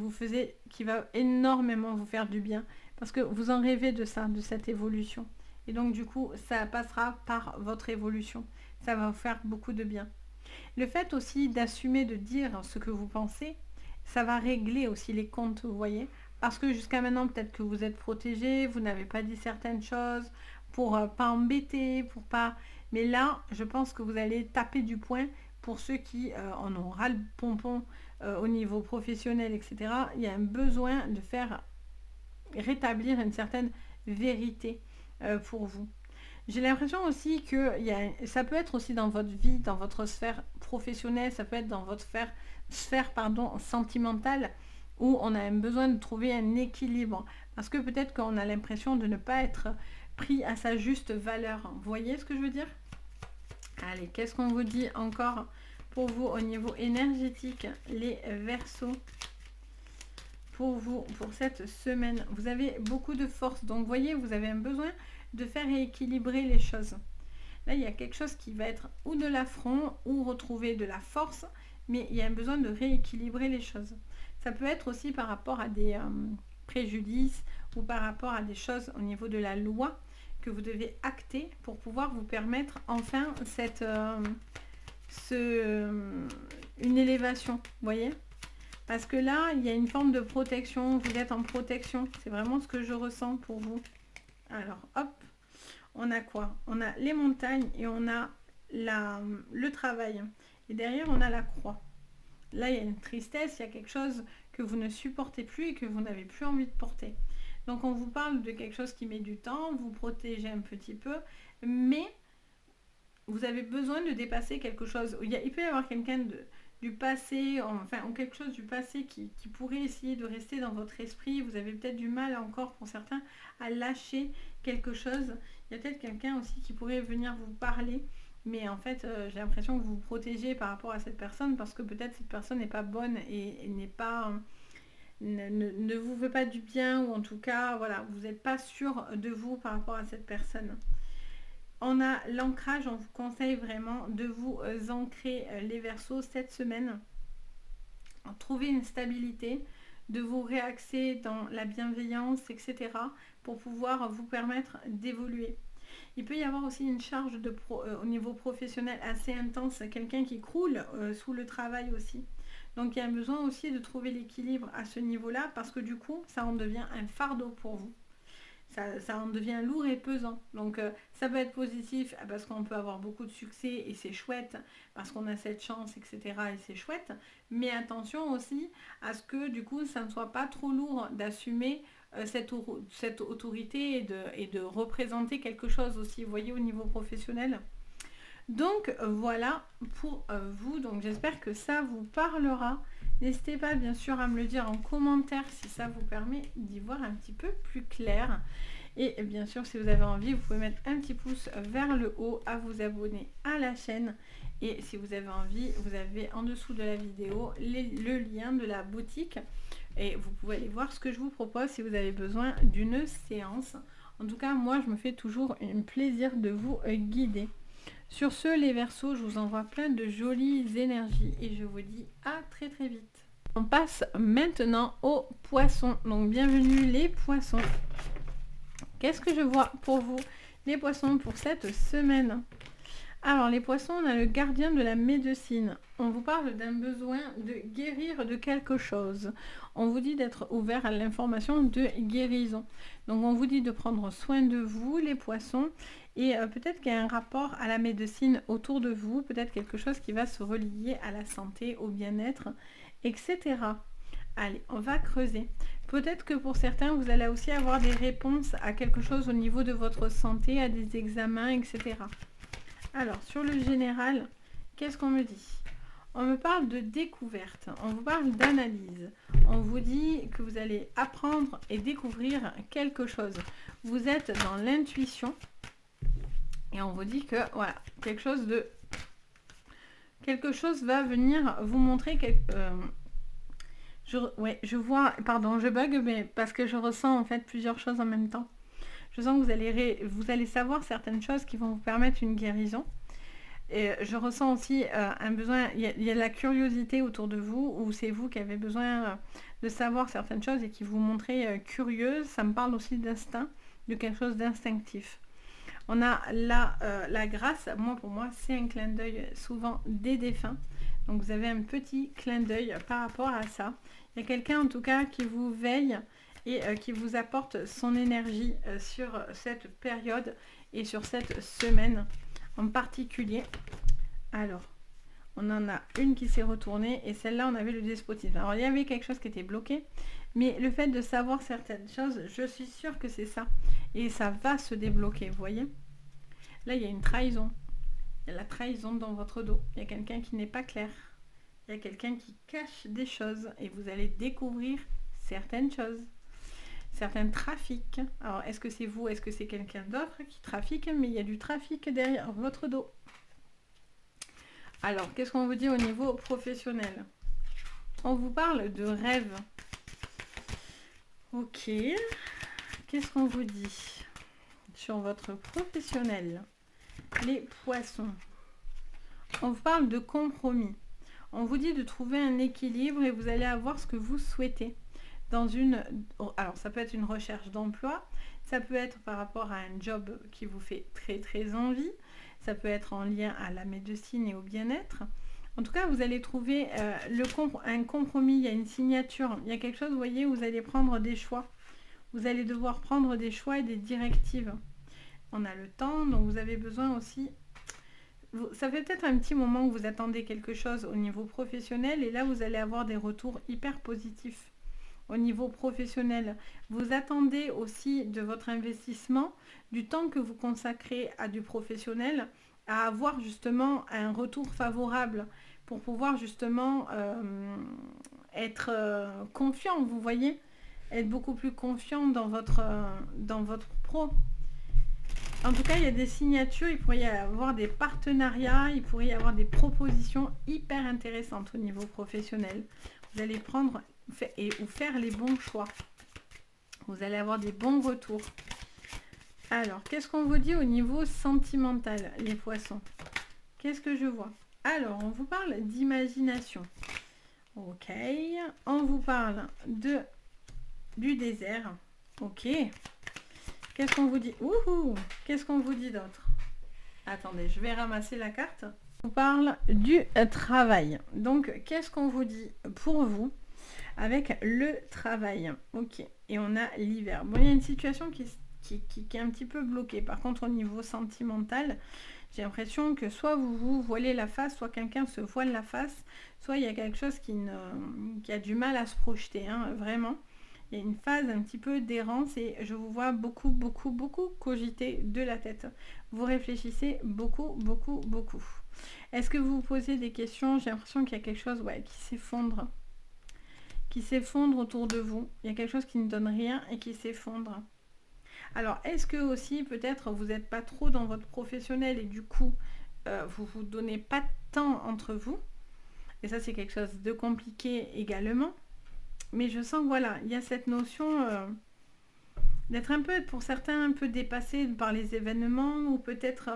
S1: va énormément vous faire du bien. Parce que vous en rêvez de ça, de cette évolution. Et donc du coup, ça passera par votre évolution. Ça va vous faire beaucoup de bien. Le fait aussi d'assumer de dire ce que vous pensez, ça va régler aussi les comptes, vous voyez. Parce que jusqu'à maintenant, peut-être que vous êtes protégé, vous n'avez pas dit certaines choses pour pas embêter, pour pas... Mais là, je pense que vous allez taper du poing pour ceux qui en ont ras le pompon au niveau professionnel, etc. Il y a un besoin de faire rétablir une certaine vérité pour vous. J'ai l'impression aussi que ça peut être aussi dans votre vie, dans votre sphère professionnelle, ça peut être dans votre sphère sentimentale, où on a un besoin de trouver un équilibre. Parce que peut-être qu'on a l'impression de ne pas être pris à sa juste valeur. Vous voyez ce que je veux dire? Allez, qu'est-ce qu'on vous dit encore pour vous au niveau énergétique, les Verseaux? Pour vous, pour cette semaine, vous avez beaucoup de force. Donc, vous voyez, vous avez un besoin de faire équilibrer les choses. Là, il y a quelque chose qui va être ou de l'affront ou retrouver de la force, mais il y a un besoin de rééquilibrer les choses. Ça peut être aussi par rapport à des préjudices ou par rapport à des choses au niveau de la loi que vous devez acter pour pouvoir vous permettre enfin une élévation, vous voyez? Parce que là, il y a une forme de protection, vous êtes en protection, c'est vraiment ce que je ressens pour vous. Alors, hop, on a quoi? On a les montagnes et on a le travail. Et derrière, on a la croix. Là, il y a une tristesse, il y a quelque chose que vous ne supportez plus et que vous n'avez plus envie de porter. Donc, on vous parle de quelque chose qui met du temps, vous protégez un petit peu, mais vous avez besoin de dépasser quelque chose. Il peut y avoir quelqu'un du passé, ou quelque chose du passé qui pourrait essayer de rester dans votre esprit. Vous avez peut-être du mal encore pour certains à lâcher quelque chose. Il y a peut-être quelqu'un aussi qui pourrait venir vous parler, mais en fait j'ai l'impression que vous vous protégez par rapport à cette personne parce que peut-être cette personne n'est pas bonne et n'est pas... ne vous veut pas du bien, ou en tout cas, voilà, vous n'êtes pas sûr de vous par rapport à cette personne. On a l'ancrage, on vous conseille vraiment de vous ancrer les Verseaux cette semaine. Trouver une stabilité, de vous réaxer dans la bienveillance, etc. pour pouvoir vous permettre d'évoluer. Il peut y avoir aussi une charge au niveau professionnel assez intense, quelqu'un qui croule sous le travail aussi. Donc il y a besoin aussi de trouver l'équilibre à ce niveau-là parce que du coup, ça en devient un fardeau pour vous. Ça en devient lourd et pesant. Donc ça peut être positif parce qu'on peut avoir beaucoup de succès et c'est chouette, parce qu'on a cette chance, etc. et c'est chouette. Mais attention aussi à ce que du coup ça ne soit pas trop lourd d'assumer cette autorité et de représenter quelque chose aussi, vous voyez, au niveau professionnel. Donc voilà pour vous. Donc j'espère que ça vous parlera. N'hésitez pas bien sûr à me le dire en commentaire si ça vous permet d'y voir un petit peu plus clair. Et bien sûr, si vous avez envie, vous pouvez mettre un petit pouce vers le haut, à vous abonner à la chaîne. Et si vous avez envie, vous avez en dessous de la vidéo le lien de la boutique. Et vous pouvez aller voir ce que je vous propose si vous avez besoin d'une séance. En tout cas, moi, je me fais toujours un plaisir de vous guider. Sur ce, les Verseaux, je vous envoie plein de jolies énergies et je vous dis à très très vite. On passe maintenant aux poissons. Donc, bienvenue les poissons. Qu'est-ce que je vois pour vous, les poissons, pour cette semaine? Alors, les poissons, on a le gardien de la médecine. On vous parle d'un besoin de guérir de quelque chose. On vous dit d'être ouvert à l'information de guérison. Donc, on vous dit de prendre soin de vous, les poissons. Et peut-être qu'il y a un rapport à la médecine autour de vous. Peut-être quelque chose qui va se relier à la santé, au bien-être, etc. Allez, on va creuser. Peut-être que pour certains, vous allez aussi avoir des réponses à quelque chose au niveau de votre santé, à des examens, etc. Alors, sur le général, qu'est-ce qu'on me dit? On me parle de découverte, on vous parle d'analyse. On vous dit que vous allez apprendre et découvrir quelque chose. Vous êtes dans l'intuition et on vous dit que, voilà, quelque chose va venir vous montrer je vois, pardon, je bug, mais parce que je ressens en fait plusieurs choses en même temps. Je sens que vous allez savoir certaines choses qui vont vous permettre une guérison. Et je ressens aussi un besoin, il y a de la curiosité autour de vous, ou c'est vous qui avez besoin de savoir certaines choses et qui vous montrez curieuse. Ça me parle aussi d'instinct, de quelque chose d'instinctif. On a la grâce, pour moi, c'est un clin d'œil souvent des défunts. Donc vous avez un petit clin d'œil par rapport à ça. Il y a quelqu'un en tout cas qui vous veille et qui vous apporte son énergie sur cette période et sur cette semaine en particulier. Alors, on en a une qui s'est retournée et celle-là, on avait le despotisme. Alors, il y avait quelque chose qui était bloqué, mais le fait de savoir certaines choses, je suis sûre que c'est ça. Et ça va se débloquer, vous voyez. Là, il y a une trahison. Il y a la trahison dans votre dos. Il y a quelqu'un qui n'est pas clair. Il y a quelqu'un qui cache des choses et vous allez découvrir certaines choses. Certains trafics. Alors, est-ce que c'est vous, est-ce que c'est quelqu'un d'autre qui trafique? Mais il y a du trafic derrière votre dos. Alors, qu'est-ce qu'on vous dit au niveau professionnel? On vous parle de rêve. Ok. Qu'est-ce qu'on vous dit sur votre professionnel? Les poissons. On vous parle de compromis. On vous dit de trouver un équilibre et vous allez avoir ce que vous souhaitez. Alors ça peut être une recherche d'emploi, ça peut être par rapport à un job qui vous fait très très envie, ça peut être en lien à la médecine et au bien-être. En tout cas, vous allez trouver un compromis, il y a une signature, il y a quelque chose, vous voyez, où vous allez prendre des choix. Vous allez devoir prendre des choix et des directives. On a le temps, donc vous avez besoin aussi... Ça fait peut-être un petit moment que vous attendez quelque chose au niveau professionnel et là, vous allez avoir des retours hyper positifs. Au niveau professionnel, vous attendez aussi de votre investissement, du temps que vous consacrez à du professionnel, à avoir justement un retour favorable pour pouvoir justement être confiant, vous voyez, être beaucoup plus confiant dans votre pro. En tout cas, il y a des signatures, il pourrait y avoir des partenariats, il pourrait y avoir des propositions hyper intéressantes au niveau professionnel. Vous allez prendre ou faire les bons choix. Vous allez avoir des bons retours. Alors, qu'est-ce qu'on vous dit au niveau sentimental, les poissons? Qu'est-ce que je vois? Alors, on vous parle d'imagination. Ok. On vous parle du désert. Ok. Qu'est-ce qu'on vous dit? Ouhou! Qu'est-ce qu'on vous dit d'autre? Attendez, je vais ramasser la carte. On vous parle du travail. Donc, qu'est-ce qu'on vous dit pour vous avec le travail? Ok. Et on a l'hiver. Bon, il y a une situation qui est un petit peu bloquée. Par contre, au niveau sentimental, j'ai l'impression que soit vous vous voilez la face, soit quelqu'un se voile la face, soit il y a quelque chose qui a du mal à se projeter, hein, vraiment. Il y a une phase un petit peu d'errance et je vous vois beaucoup cogiter de la tête. Vous réfléchissez beaucoup. Est-ce que vous vous posez des questions? J'ai l'impression qu'il y a quelque chose qui s'effondre autour de vous. Il y a quelque chose qui ne donne rien et qui s'effondre. Alors, est-ce que aussi, peut-être, vous n'êtes pas trop dans votre professionnel et du coup, vous vous donnez pas de temps entre vous. Et ça, c'est quelque chose de compliqué également. Mais je sens que voilà, il y a cette notion d'être un peu, pour certains, un peu dépassé par les événements ou peut-être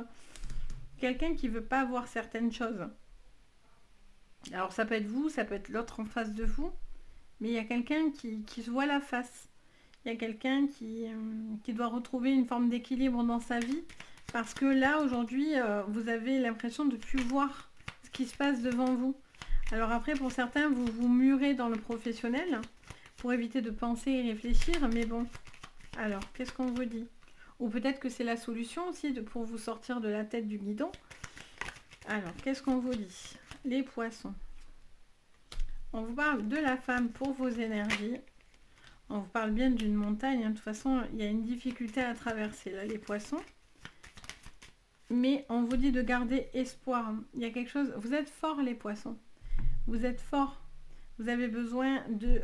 S1: quelqu'un qui veut pas voir certaines choses. Alors, ça peut être vous, ça peut être l'autre en face de vous, mais il y a quelqu'un qui se voit la face. Il y a quelqu'un qui doit retrouver une forme d'équilibre dans sa vie parce que là, aujourd'hui, vous avez l'impression de ne plus voir ce qui se passe devant vous. Alors après, pour certains, vous vous murez dans le professionnel pour éviter de penser et réfléchir, mais bon, alors, qu'est-ce qu'on vous dit? Ou peut-être que c'est la solution aussi pour vous sortir de la tête du guidon. Alors, qu'est-ce qu'on vous dit? Les poissons. On vous parle de la femme pour vos énergies. On vous parle bien d'une montagne. De toute façon, il y a une difficulté à traverser, là, les poissons. Mais on vous dit de garder espoir. Il y a quelque chose... Vous êtes forts, les poissons. Vous êtes forts. Vous avez besoin de...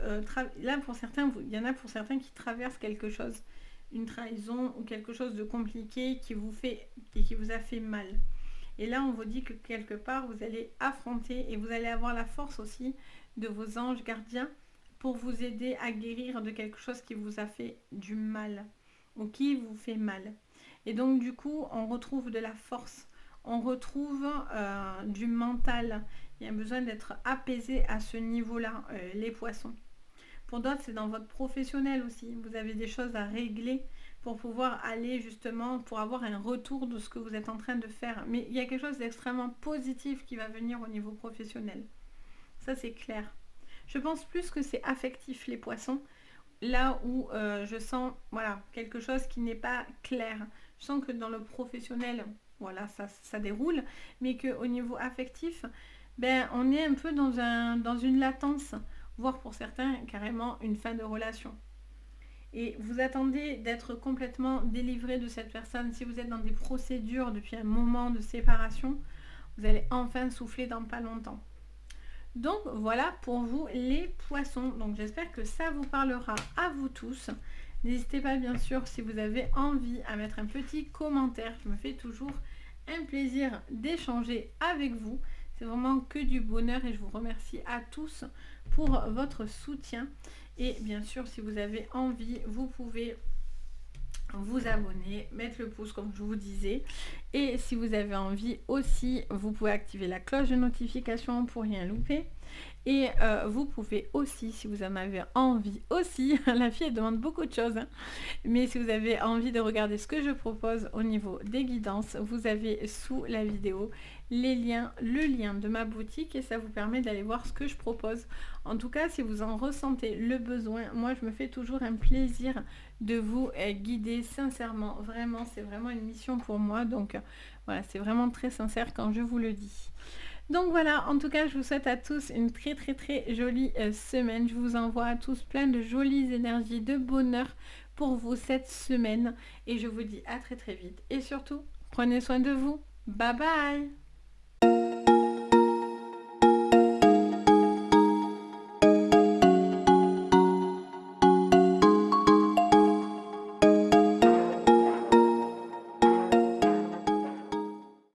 S1: là, pour certains, il y en a pour certains qui traversent quelque chose. Une trahison ou quelque chose de compliqué qui vous a fait mal. Et là, on vous dit que quelque part, vous allez affronter et vous allez avoir la force aussi de vos anges gardiens pour vous aider à guérir de quelque chose qui vous a fait du mal ou qui vous fait mal. Et donc, du coup, on retrouve de la force, on retrouve du mental. Il y a besoin d'être apaisé à ce niveau-là, les poissons. Pour d'autres, c'est dans votre professionnel aussi. Vous avez des choses à régler pour pouvoir aller justement, pour avoir un retour de ce que vous êtes en train de faire. Mais il y a quelque chose d'extrêmement positif qui va venir au niveau professionnel. Ça, c'est clair. Je pense plus que c'est affectif, les poissons. Là où je sens voilà, quelque chose qui n'est pas clair. Je sens que dans le professionnel, voilà, ça déroule. Mais qu'au niveau affectif, ben, on est un peu dans une latence. Voire pour certains, carrément une fin de relation. Et vous attendez d'être complètement délivré de cette personne. Si vous êtes dans des procédures depuis un moment de séparation, vous allez enfin souffler dans pas longtemps. Donc voilà pour vous les poissons. Donc j'espère que ça vous parlera à vous tous. N'hésitez pas bien sûr si vous avez envie à mettre un petit commentaire. Je me fais toujours un plaisir d'échanger avec vous. C'est vraiment que du bonheur et je vous remercie à tous pour votre soutien. Et bien sûr, si vous avez envie, vous pouvez vous abonner, mettre le pouce comme je vous disais. Et si vous avez envie aussi, vous pouvez activer la cloche de notification pour rien louper. Et vous pouvez aussi, si vous en avez envie aussi, la fille elle demande beaucoup de choses, hein, mais si vous avez envie de regarder ce que je propose au niveau des guidances, vous avez sous la vidéo le lien de ma boutique et ça vous permet d'aller voir ce que je propose. En tout cas, si vous en ressentez le besoin, moi je me fais toujours un plaisir de vous guider sincèrement. Vraiment, c'est vraiment une mission pour moi. Donc voilà, c'est vraiment très sincère quand je vous le dis. Donc voilà, en tout cas, je vous souhaite à tous une très très très jolie semaine. Je vous envoie à tous plein de jolies énergies, de bonheur pour vous cette semaine. Et je vous dis à très très vite. Et surtout, prenez soin de vous. Bye bye!